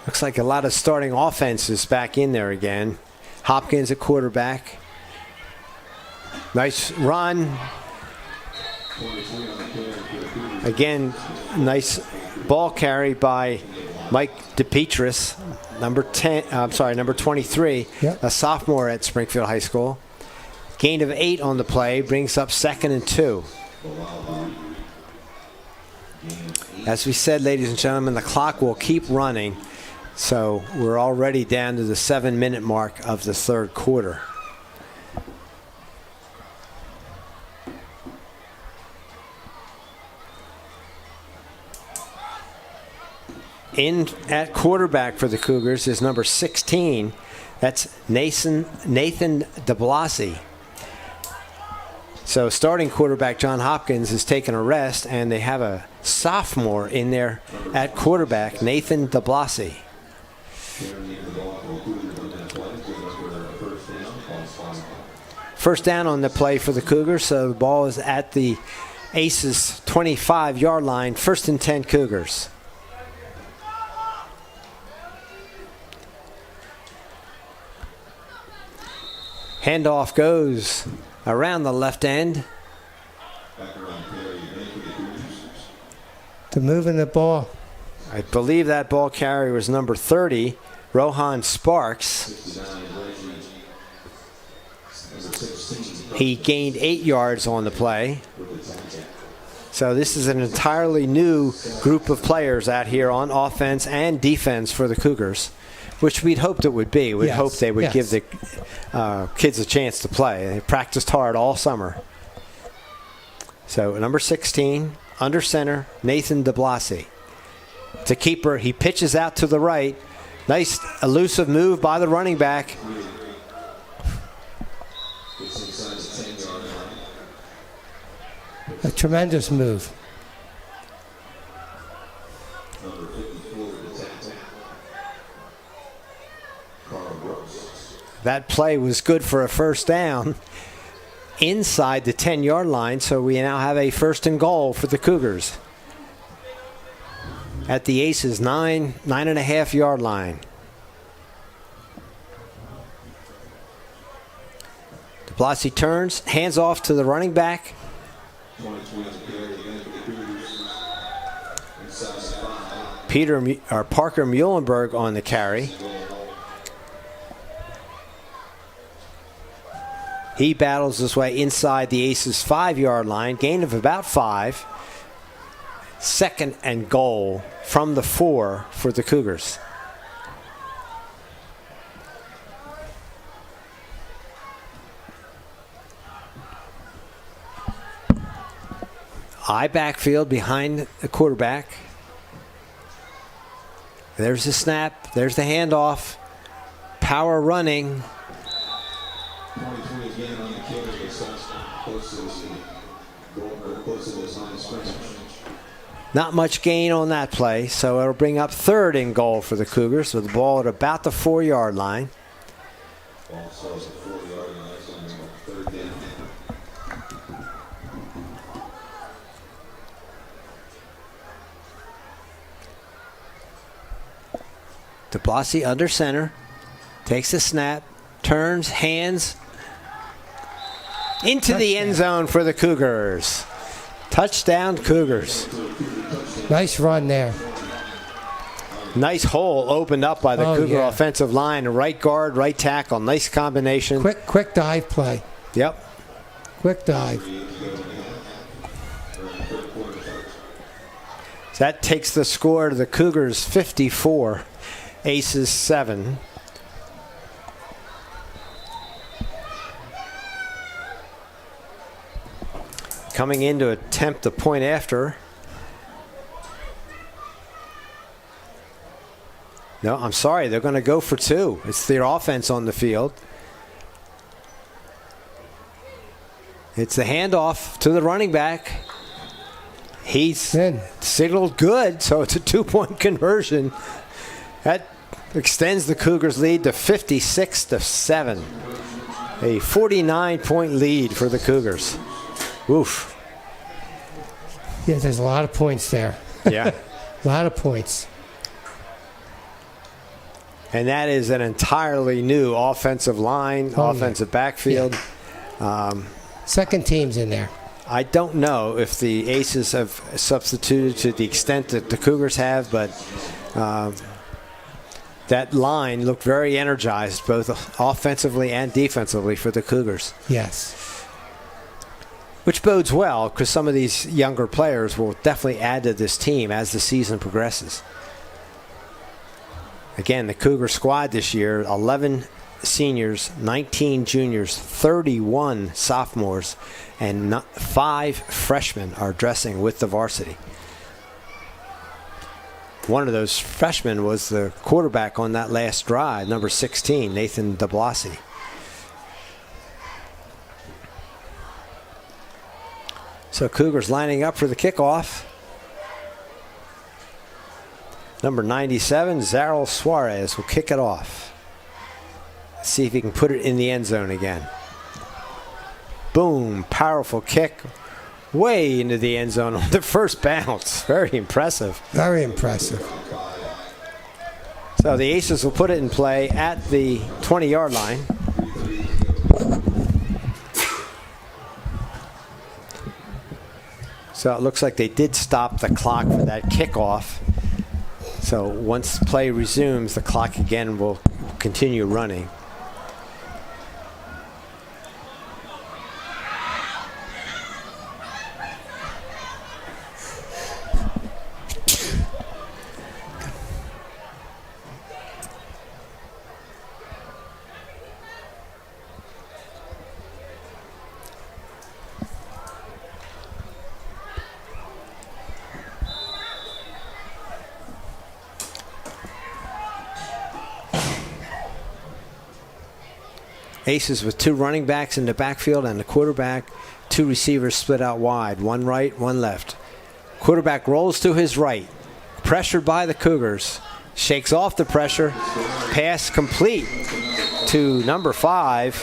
Looks like a lot of starting offenses back in there again. Hopkins at quarterback. Nice run. Again, nice ball carry by Mike DePetris, number 23, yep. A sophomore at Springfield High School. Gain of 8 on the play, brings up 2nd and 2. As we said, ladies and gentlemen, the clock will keep running. So we're already down to the 7-minute mark of the third quarter. In at quarterback for the Cougars is number 16. That's Nathan DeBlasi. So starting quarterback John Hopkins is taking a rest, and they have a sophomore in there at quarterback, Nathan DeBlasi. First down on the play for the Cougars, so the ball is at the Aces 25-yard line, 1st and 10 Cougars. Handoff goes around the left end. To moving the ball. I believe that ball carrier was number 30, Rohan Sparks. He gained 8 yards on the play. So this is an entirely new group of players out here on offense and defense for the Cougars, which we'd hoped it would be. We'd hoped they would give the kids a chance to play. They practiced hard all summer. So number 16, under center, Nathan DeBlasi. To keeper, he pitches out to the right. Nice elusive move by the running back. A tremendous move. That play was good for a first down inside the 10-yard line, so we now have a 1st and goal for the Cougars at the Aces 9.5-yard line. DeBlasi turns, hands off to the running back. 23 on the carry again for the Cougars. Inside 5. Parker Muhlenberg on the carry. He battles his way inside the Aces 5-yard line, gain of about 5. Second and goal from the 4 for the Cougars. I backfield behind the quarterback. There's the snap. There's the handoff. Power running. 23 again on the carry. Close to this goal, or close to this line of scrimmage. Not much gain on that play, so it'll bring up third and goal for the Cougars with the ball at about the 4-yard line. Ball starts at 4-yard line. That's on the third down. DeBlasi under center, takes a snap, turns, hands into the end zone for the Cougars. Touchdown, Cougars. Nice run there. Nice hole opened up by the Cougar offensive line. Right guard, right tackle. Nice combination. Quick dive play. Yep. Quick dive. So that takes the score to the Cougars 54, Aces 7. Coming in to attempt the point after. No, I'm sorry. They're going to go for 2. It's their offense on the field. It's the handoff to the running back. He's signaled good, so it's a 2-point conversion. That extends the Cougars' lead to 56-7. A 49-point lead for the Cougars. Oof. Yeah, there's a lot of points there. Yeah. A lot of points. And that is an entirely new offensive line, offensive backfield. Yeah. Second team's in there. I don't know if the Aces have substituted to the extent that the Cougars have, but that line looked very energized, both offensively and defensively for the Cougars. Yes. Which bodes well, because some of these younger players will definitely add to this team as the season progresses. Again, the Cougar squad this year, 11 seniors, 19 juniors, 31 sophomores, and 5 freshmen are dressing with the varsity. One of those freshmen was the quarterback on that last drive, number 16, Nathan DeBlasi. So Cougars lining up for the kickoff. Number 97, Zarel Suarez, will kick it off. Let's see if he can put it in the end zone again. Boom, powerful kick way into the end zone on the first bounce. Very impressive. Very impressive. So the Aces will put it in play at the 20-yard line. So it looks like they did stop the clock for that kickoff. So once play resumes, the clock again will continue running. Aces with 2 running backs in the backfield and the quarterback. 2 receivers split out wide. 1 right, 1 left. Quarterback rolls to his right. Pressured by the Cougars. Shakes off the pressure. Pass complete to number 5.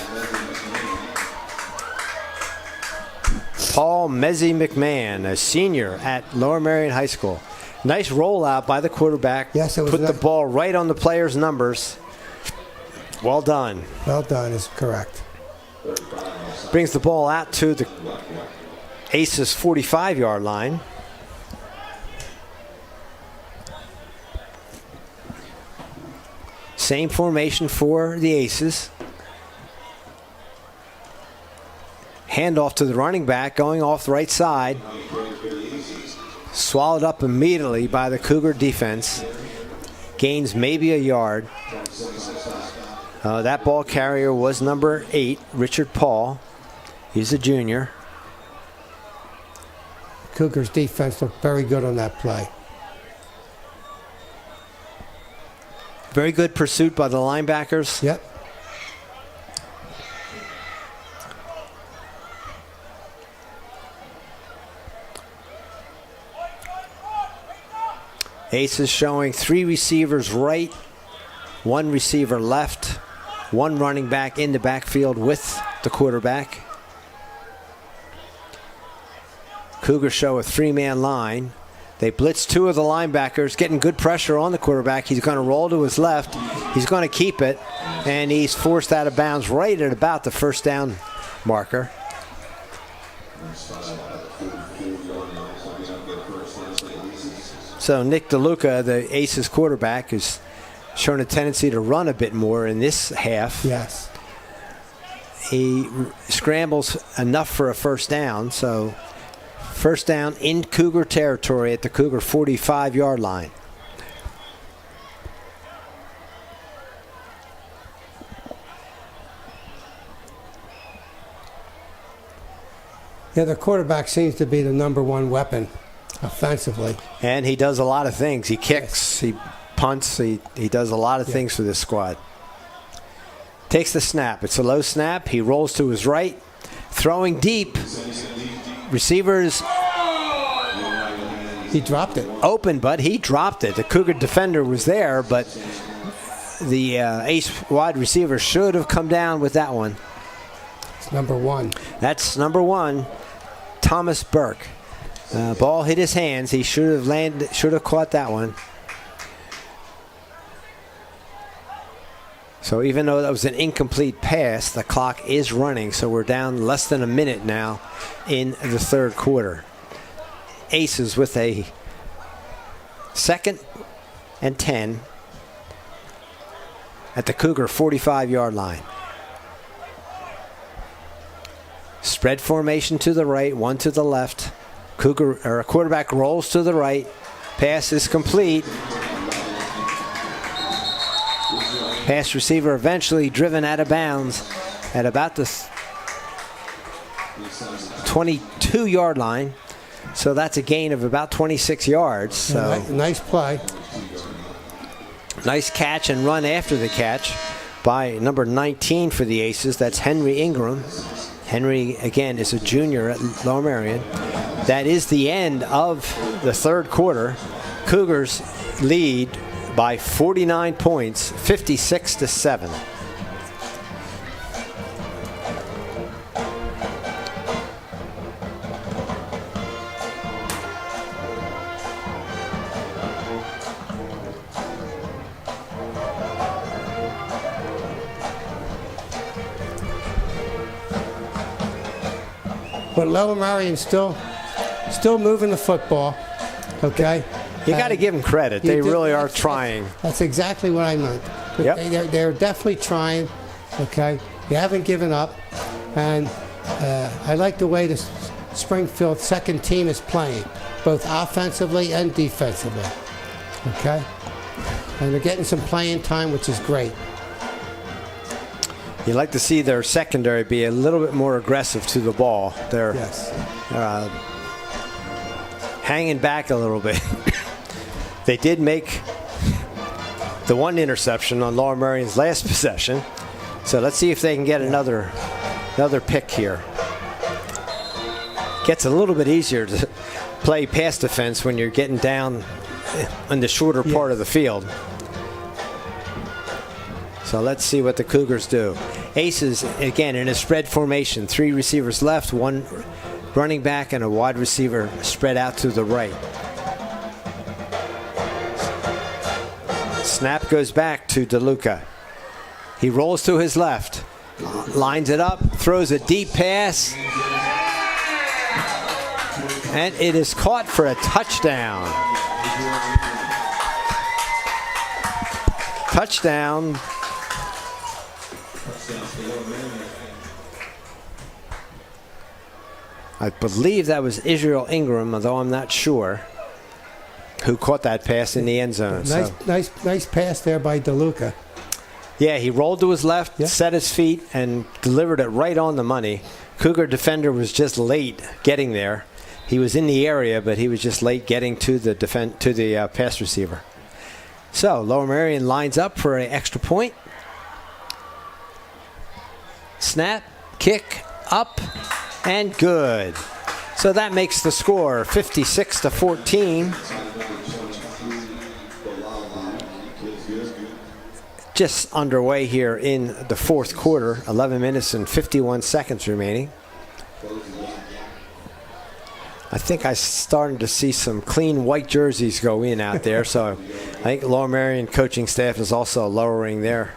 Paul Mezzi McMahon, a senior at Lower Merion High School. Nice rollout by the quarterback. Yes, it was put the ball right on the player's numbers. Well done. Well done is correct. Brings the ball out to the Aces 45-yard line. Same formation for the Aces. Handoff to the running back, going off the right side. Swallowed up immediately by the Cougar defense. Gains maybe a yard. That ball carrier was number 8, Richard Paul. He's a junior. Cougars defense looked very good on that play. Very good pursuit by the linebackers. Yep. Aces showing 3 receivers right, 1 receiver left, 1 running back in the backfield with the quarterback. Cougars show a 3-man line. They blitz 2 of the linebackers, getting good pressure on the quarterback. He's going to roll to his left. He's going to keep it, and he's forced out of bounds right at about the first down marker. So Nick DeLuca, the Aces quarterback, has shown a tendency to run a bit more in this half. Yes. He scrambles enough for a first down, so first down in Cougar territory at the Cougar 45-yard line. Yeah, the quarterback seems to be the number 1 weapon offensively. And he does a lot of things. He kicks, he punts, he does a lot of things for this squad. Takes the snap. It's a low snap. He rolls to his right, throwing deep. Receivers. He dropped it. Open, but he dropped it. The Cougar defender was there, but the ace wide receiver should have come down with that one. It's number 1. That's number 1, Thomas Burke. Ball hit his hands. He should have caught that one. So even though that was an incomplete pass, the clock is running. So we're down less than a minute now in the third quarter. Aces with a 2nd and 10 at the Cougar 45-yard line. Spread formation to the right, 1 to the left. Quarterback rolls to the right. Pass is complete. Pass receiver eventually driven out of bounds at about the 22-yard line. So that's a gain of about 26 yards. So nice play. Nice catch and run after the catch by number 19 for the Aces. That's Henry Ingram. Henry, again, is a junior at Lower Merion. That is the end of the third quarter. Cougars lead by 49 points, 56-7. But Lower Merion's still moving the football, okay? You got to give them credit. They really are trying. That's exactly what I meant. Yep. They're definitely trying, okay? They haven't given up. And I like the way the Springfield second team is playing, both offensively and defensively, okay? And they're getting some playing time, which is great. You like to see their secondary be a little bit more aggressive to the ball. They're hanging back a little bit. They did make the 1 interception on Lower Merion's last possession. So let's see if they can get another pick here. Gets a little bit easier to play pass defense when you're getting down in the shorter part of the field. So let's see what the Cougars do. Aces, again, in a spread formation. 3 receivers left, 1 running back, and a wide receiver spread out to the right. Snap goes back to DeLuca. He rolls to his left. Lines it up, throws a deep pass, and it is caught for a touchdown. Touchdown. I believe that was Israel Ingram, although I'm not sure, who caught that pass in the end zone. Nice pass there by DeLuca. Yeah, he rolled to his left, set his feet, and delivered it right on the money. Cougar defender was just late getting there. He was in the area, but he was just late getting to the pass receiver. So Lower Merion lines up for an extra point. Snap, kick, up, and good. So that makes the score 56-14. Just underway here in the fourth quarter, 11 minutes and 51 seconds remaining. I think I'm starting to see some clean white jerseys go in out there, so I think Lower Merion coaching staff is also lowering their,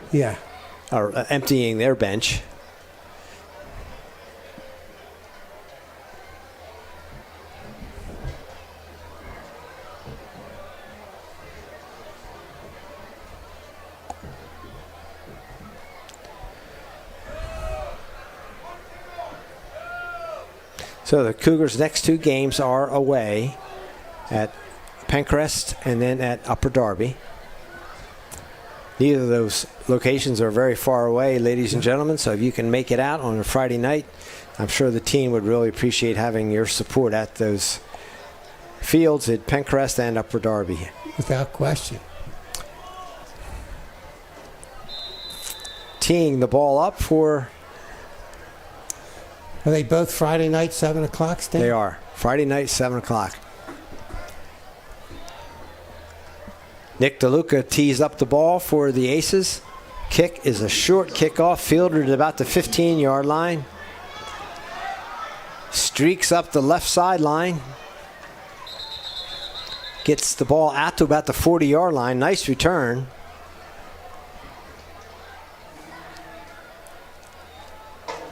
or emptying their bench. So the Cougars' next two games are away at Pencrest and then at Upper Darby. Neither of those locations are very far away, ladies and gentlemen, so if you can make it out on a Friday night, I'm sure the team would really appreciate having your support at those fields at Pencrest and Upper Darby. Without question. Teeing the ball up for... Are they both Friday night, 7 o'clock, Stan? They are. Friday night, 7 o'clock. Nick DeLuca tees up the ball for the Aces. Kick is a short kickoff, fielded at about the 15-yard line. Streaks up the left sideline. Gets the ball out to about the 40-yard line. Nice return.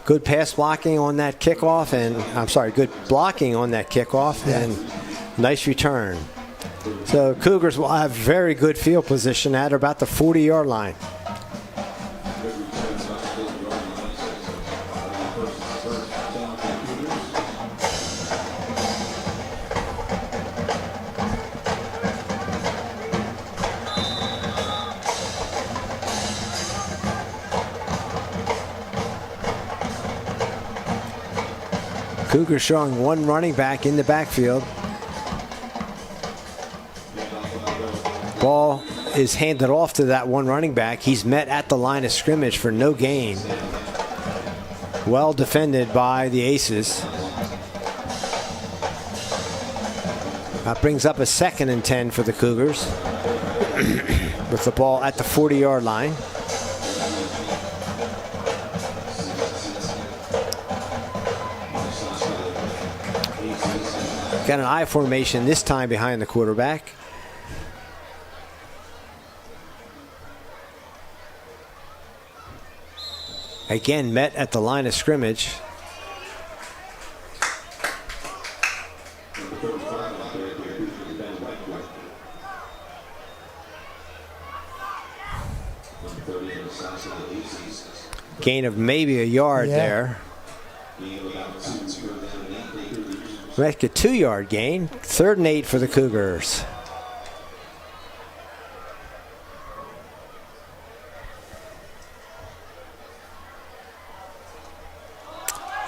Good pass blocking on that kickoff, and good blocking on that kickoff, and nice return. So Cougars will have very good field position at about the 40-yard line. Cougars showing one running back in the backfield. Ball is handed off to that one running back. He's met at the line of scrimmage for no gain. Well defended by the Aces. That brings up a 2nd and 10 for the Cougars with the ball at the 40-yard line. Got an I formation this time behind the quarterback. Again, met at the line of scrimmage. Gain of maybe a yard there. Make a 2-yard gain. 3rd and 8 for the Cougars.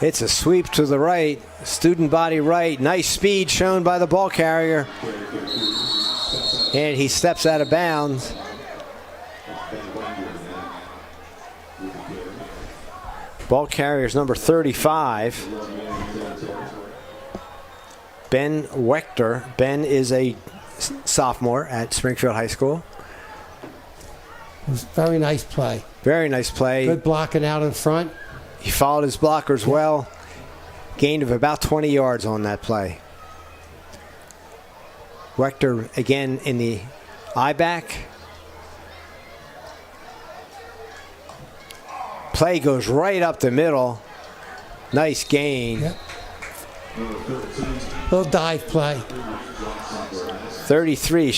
It's a sweep to the right. Student body right. Nice speed shown by the ball carrier. And he steps out of bounds. Ball carrier's number 35. Ben Wechter. Ben is a sophomore at Springfield High School. It was a very nice play. Very nice play. Good blocking out in front. He followed his blockers well. Gain of about 20 yards on that play. Wechter again in the I back. Play goes right up the middle. Nice gain. Yep. Little dive play. 33,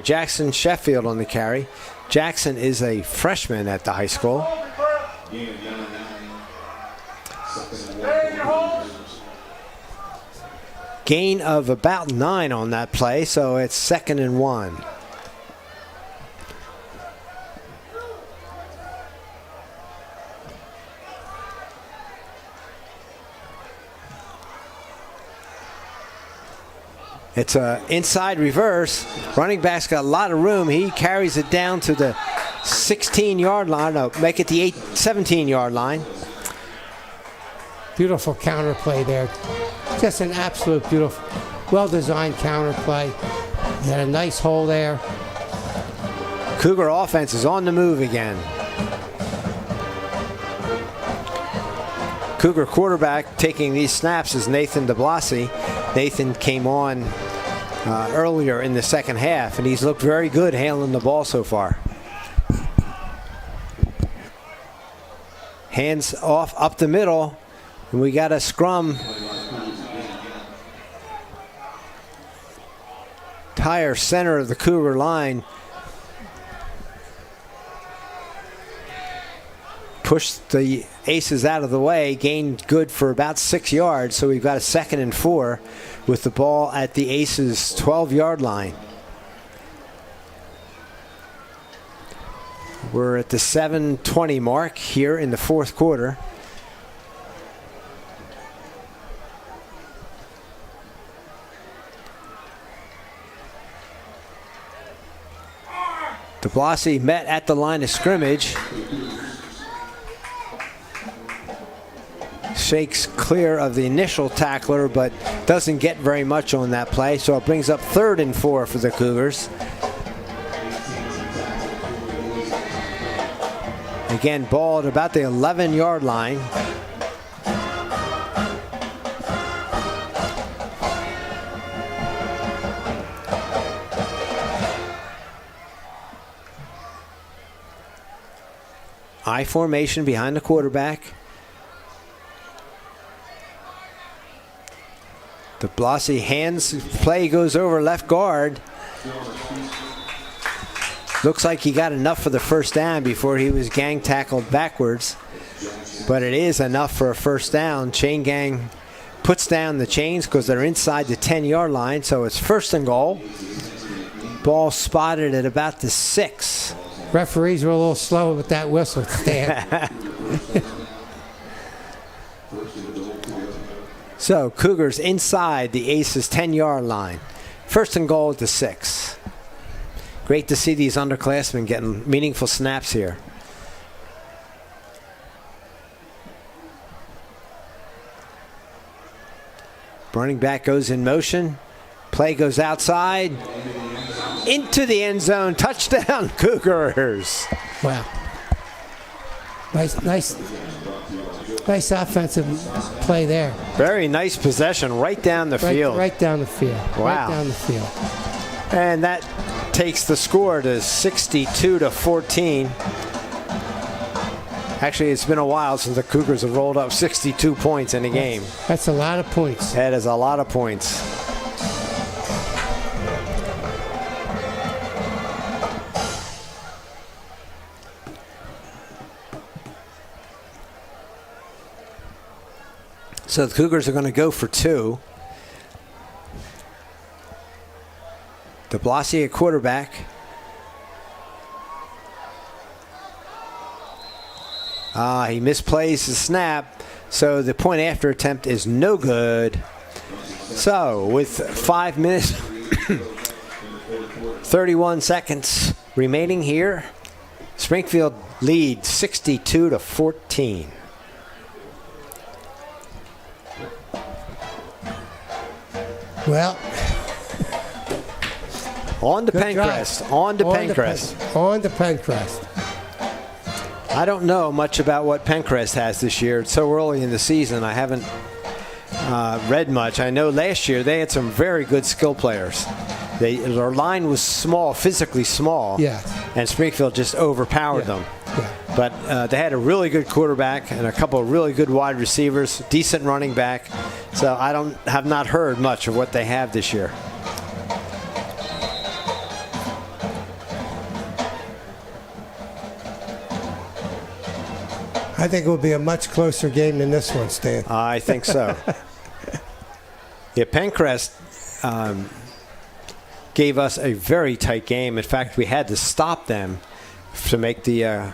Jackson Sheffield on the carry. Jackson is a freshman at the high school. Gain of about 9 on that play, so it's 2nd and 1. It's an inside reverse. Running back's got a lot of room. He carries it down to the 16-yard line. No, make it the 17-yard line. Beautiful counter play there. Just an absolute beautiful, well-designed counter play. He had a nice hole there. Cougar offense is on the move again. Cougar quarterback taking these snaps is Nathan DeBlasi. Nathan came on earlier in the second half, and he's looked very good handling the ball so far. Hands off up the middle, and we got a scrum. Entire center of the Cougar line. Pushed the Aces out of the way, gained good for about 6 yards, so we've got a 2nd and 4 with the ball at the Aces' 12-yard line. We're at the 7:20 mark here in the fourth quarter. DeBlasi met at the line of scrimmage. Shakes clear of the initial tackler, but doesn't get very much on that play, so it brings up 3rd and 4 for the Cougars. Again, ball at about the 11-yard line. I formation behind the quarterback. DeBlasi hands, play goes over left guard. Looks like he got enough for the first down before he was gang tackled backwards. But it is enough for a first down. Chain gang puts down the chains because they're inside the 10-yard line, so it's 1st and goal. Ball spotted at about the 6. Referees were a little slow with that whistle, Stan. So Cougars inside the Aces' 10-yard line. 1st and goal at the 6. Great to see these underclassmen getting meaningful snaps here. Running back goes in motion. Play goes outside. Into the end zone. Touchdown, Cougars. Wow. Nice offensive play there. Very nice possession right down the field. Right down the field. Wow. Right down the field. And that takes the score to 62-14. Actually, it's been a while since the Cougars have rolled up 62 points in a game. That's a lot of points. That is a lot of points. So the Cougars are going to go for 2. DeBlasi at quarterback. He misplays the snap, so the point after attempt is no good. So with 5 minutes, 31 seconds remaining here, Springfield leads 62-14. Well, on to Pencrest. On to Pencrest. On to Pencrest. I don't know much about what Pencrest has this year. It's so early in the season. I haven't read much. I know last year they had some very good skill players. Their line was small, physically small. Yeah. and Springfield just overpowered them. Yeah. But they had a really good quarterback and a couple of really good wide receivers, decent running back. So I have not heard much of what they have this year. I think it will be a much closer game than this one, Stan. I think so. Yeah, Pencrest gave us a very tight game. In fact, we had to stop them to make the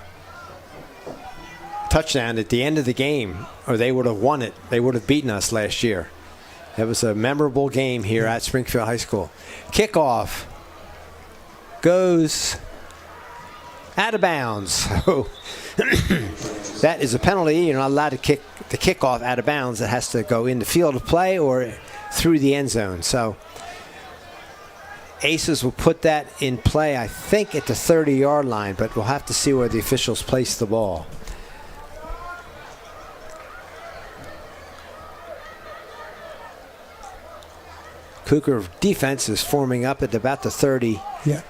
touchdown at the end of the game, or they would have won it. They would have beaten us last year. It was a memorable game here at Springfield High School. Kickoff goes out of bounds. So that is a penalty. You're not allowed to kick the kickoff out of bounds. It has to go in the field of play or through the end zone. So Aces will put that in play, I think, at the 30-yard line, but we'll have to see where the officials place the ball. Cougar defense is forming up at about the 30. Yeah.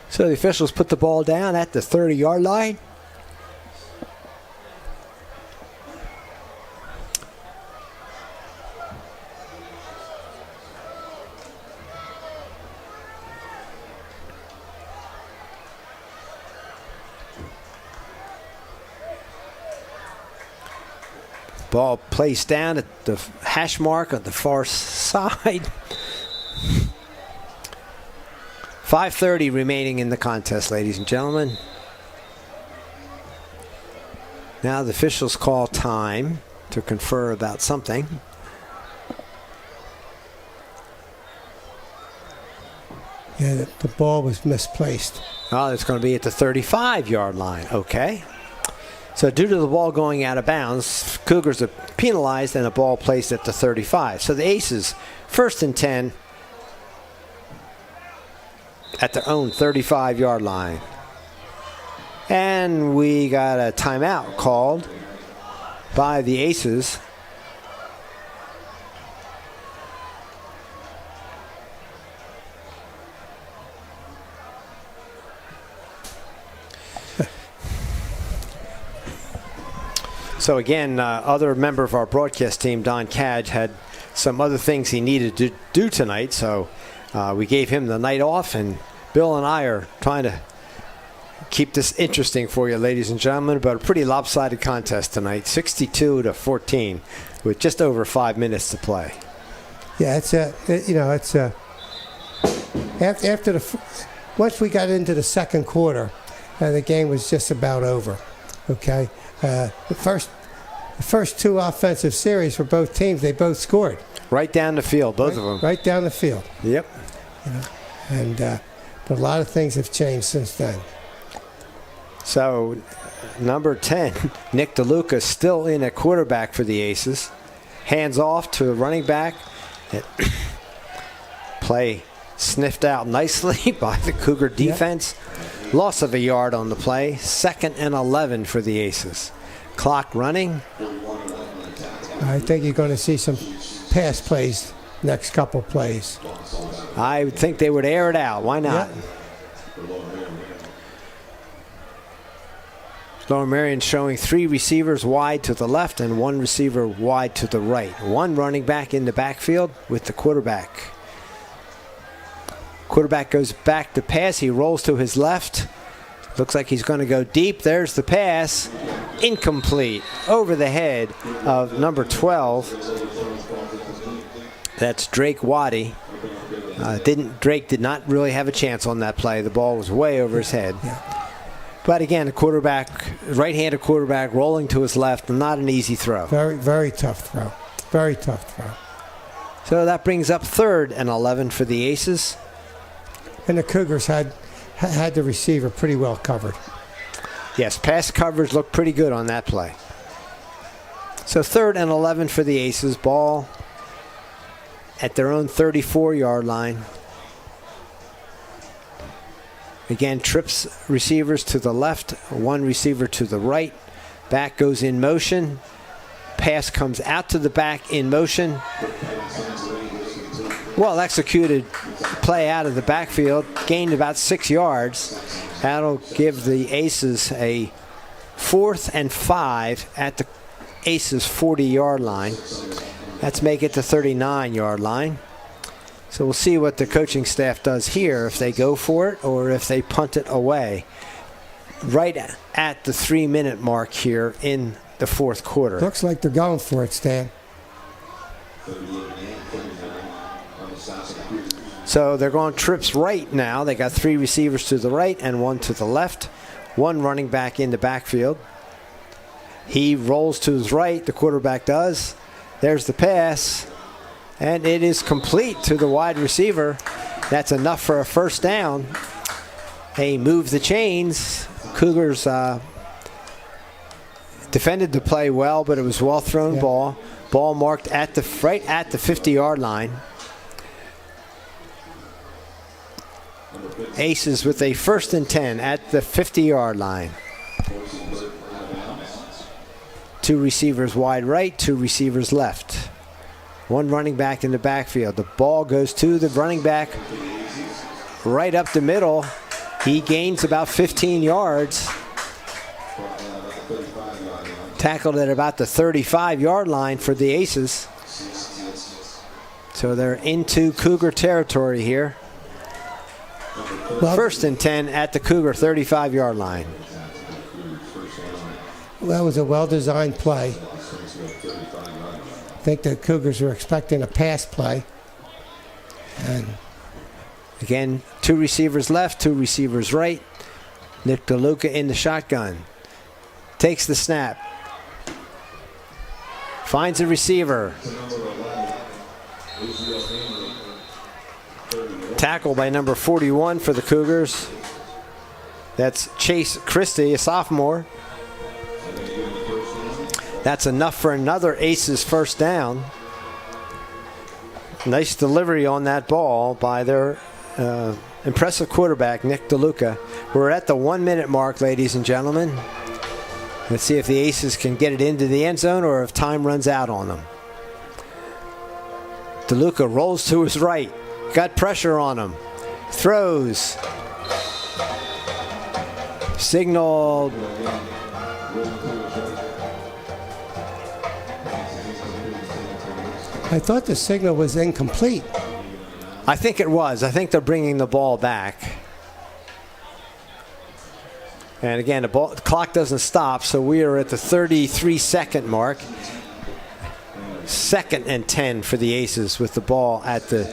So the officials put the ball down at the 30-yard line. Ball placed down at the hash mark on the far side. 5:30 remaining in the contest, ladies and gentlemen. Now the officials call time to confer about something. Yeah, the ball was misplaced. Oh, it's going to be at the 35-yard line. Okay. So due to the ball going out of bounds, Cougars are penalized and a ball placed at the 35. So the Aces, 1st and 10 at their own 35-yard line. And we got a timeout called by the Aces. So again, other member of our broadcast team, Don Cadge, had some other things he needed to do tonight. So we gave him the night off, and Bill and I are trying to keep this interesting for you, ladies and gentlemen. But a pretty lopsided contest tonight, 62-14, with just over 5 minutes to play. Yeah, once we got into the second quarter, the game was just about over. Okay, the first two offensive series for both teams, they both scored. Right down the field, both of them. Right down the field. Yep. And but a lot of things have changed since then. So, number 10, Nick DeLuca, still in at quarterback for the Aces. Hands off to the running back. Play sniffed out nicely by the Cougar defense. Yep. Loss of a yard on the play. 2nd and 11 for the Aces. Clock running. I think you're going to see some pass plays next couple plays. I would think they would air it out. Why not? Yep. Lower Merion showing 3 receivers wide to the left and 1 receiver wide to the right. 1 running back in the backfield with the quarterback. Quarterback goes back to pass. He rolls to his left. Looks like he's going to go deep. There's the pass. Incomplete. Over the head of number 12. That's Drake Waddy. Drake did not really have a chance on that play. The ball was way over his head. Yeah. But again, the quarterback, right-handed quarterback, rolling to his left. Not an easy throw. Very, very tough throw. Very tough throw. So that brings up 3rd and 11 for the Aces. And the Cougars had the receiver pretty well covered. Yes, pass coverage looked pretty good on that play. So 3rd and 11 for the Aces. Ball at their own 34-yard line. Again, trips receivers to the left, 1 receiver to the right. Back goes in motion. Pass comes out to the back in motion. well executed play out of the backfield, gained about 6 yards. That'll give the Aces a 4th and 5 at the Aces 40-yard line. Let's make it the 39-yard line. So we'll see what the coaching staff does here, if they go for it or if they punt it away. Right at the 3-minute mark here in the fourth quarter. Looks like they're going for it, Stan. So they're going trips right now. They got 3 receivers to the right and 1 to the left. 1 running back in the backfield. He rolls to his right, the quarterback does. There's the pass, and it is complete to the wide receiver. That's enough for a first down. They move the chains. Cougars defended the play well, but it was well thrown ball. Ball marked at the right at the 50-yard line. Aces with a 1st and 10 at the 50-yard line. 2 receivers wide right, 2 receivers left. 1 running back in the backfield. The ball goes to the running back right up the middle. He gains about 15 yards. Tackled at about the 35-yard line for the Aces. So they're into Cougar territory here. Well, 1st and 10 at the Cougar 35-yard line. Well, that was a well-designed play. I think the Cougars were expecting a pass play. And again, 2 receivers left, 2 receivers right. Nick DeLuca in the shotgun. Takes the snap. Finds a receiver. Tackle by number 41 for the Cougars. That's Chase Christie, a sophomore. That's enough for another Aces first down. Nice delivery on that ball by their impressive quarterback, Nick DeLuca. We're at the 1-minute mark, ladies and gentlemen. Let's see if the Aces can get it into the end zone or if time runs out on them. DeLuca rolls to his right. Got pressure on him. Throws. Signal. I thought the signal was incomplete. I think it was. I think they're bringing the ball back. And again, the clock doesn't stop, so we are at the 33-second mark. 2nd and 10 for the Aces with the ball at the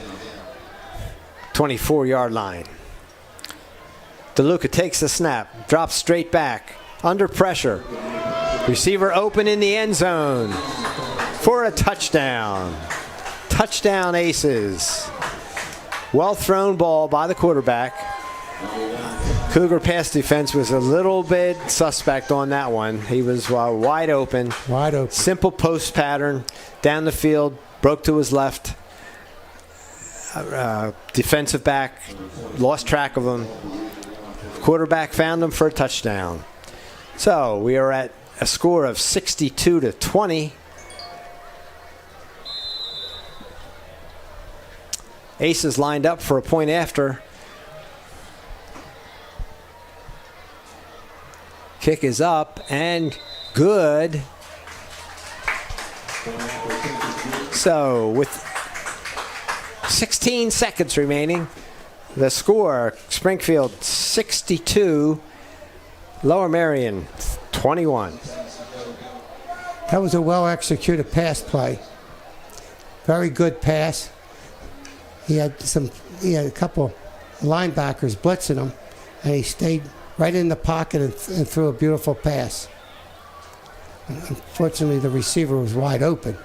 24-yard line. DeLuca takes the snap, drops straight back, under pressure. Receiver open in the end zone for a touchdown. Touchdown, Aces. Well thrown ball by the quarterback. Cougar pass defense was a little bit suspect on that one. He was wide open. Wide open. Simple post pattern down the field, broke to his left. Defensive back lost track of him. Quarterback found him for a touchdown. So we are at a score of 62-20. Aces lined up for a point after. Kick is up and good. So with 16 seconds remaining, the score, Springfield 62, Lower Merion 21. That was a well-executed pass play. Very good pass. He had a couple linebackers blitzing him, and he stayed right in the pocket and threw a beautiful pass. Unfortunately, the receiver was wide open.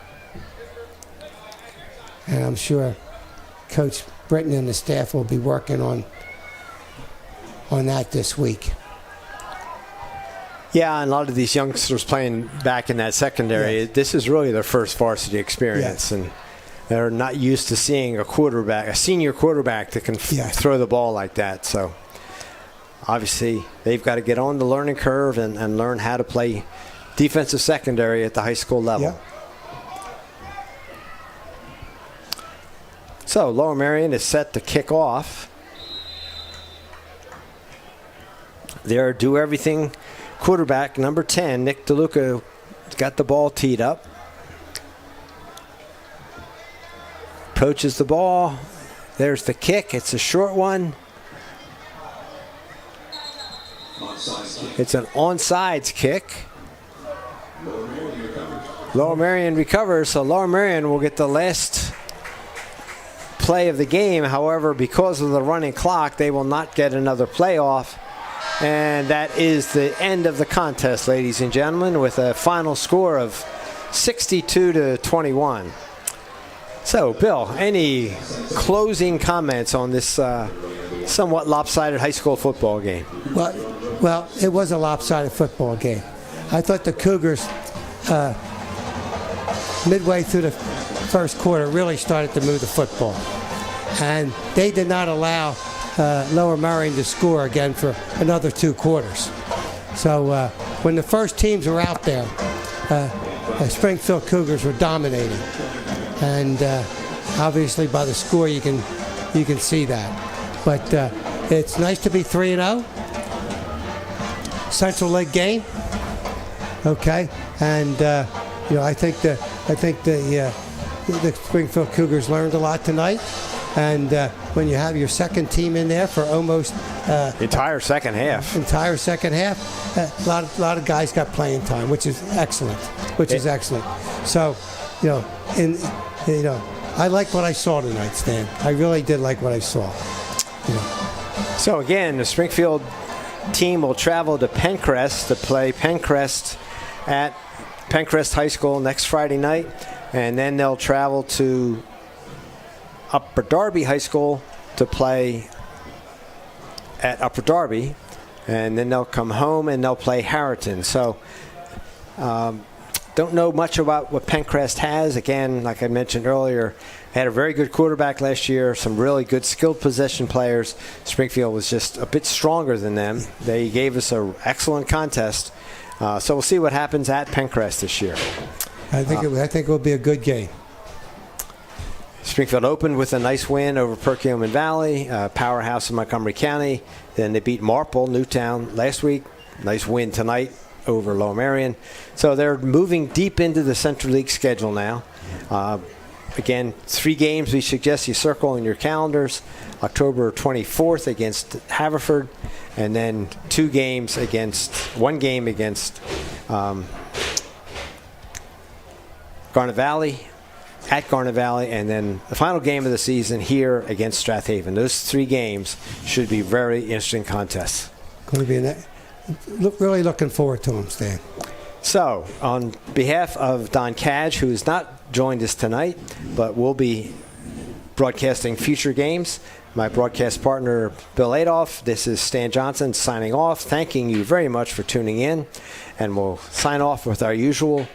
And I'm sure Coach Britton and the staff will be working on that this week. Yeah, and a lot of these youngsters playing back in that secondary, yes. This is really their first varsity experience. Yes. And they're not used to seeing a senior quarterback that can throw the ball like that. So obviously they've got to get on the learning curve and learn how to play defensive secondary at the high school level. So Lower Merion is set to kick off. Their do everything quarterback, number 10, Nick DeLuca, got the ball teed up. Poaches the ball. There's the kick. It's a short one. It's an onside kick. Lower Merion recovers, so Lower Merion will get the last play of the game. However, because of the running clock, they will not get another play off. And that is the end of the contest, ladies and gentlemen, with a final score of 62-21. So, Bill, any closing comments on this somewhat lopsided high school football game? Well, it was a lopsided football game. I thought the Cougars, midway through the first quarter, really started to move the football. And they did not allow Lower Merion to score again for another 2 quarters. So when the first teams were out there, Springfield Cougars were dominating. And obviously by the score you can see that. But it's nice to be 3-0. Central League game. Okay, and I think the Springfield Cougars learned a lot tonight. And when you have your second team in there for almost entire second half, a lot of guys got playing time, which is excellent. So, I like what I saw tonight, Stan. I really did like what I saw. So again, the Springfield team will travel to Pencrest to play Pencrest at Pencrest High School next Friday night, and then they'll travel to Upper Darby High School to play at Upper Darby, and then they'll come home and they'll play Harriton. So don't know much about what Pencrest has. Again, like I mentioned earlier, they had a very good quarterback last year, some really good skilled possession players. Springfield was just a bit stronger than them. They gave us an excellent contest. So we'll see what happens at Pencrest this year. I think it will be a good game. Springfield opened with a nice win over Perkiomen Valley, powerhouse in Montgomery County. Then they beat Marple, Newtown, last week. Nice win tonight over Lower Merion. So they're moving deep into the Central League schedule now. Again, 3 games we suggest you circle in your calendars. October 24th against Haverford, and then 1 game against Garnet Valley, at Garnet Valley, and then the final game of the season here against Strathaven. Those 3 games should be very interesting contests. Going to be really looking forward to them, Stan. So, on behalf of Don Cadge, who has not joined us tonight, but will be broadcasting future games, my broadcast partner, Bill Adolph, this is Stan Johnson signing off, thanking you very much for tuning in, and we'll sign off with our usual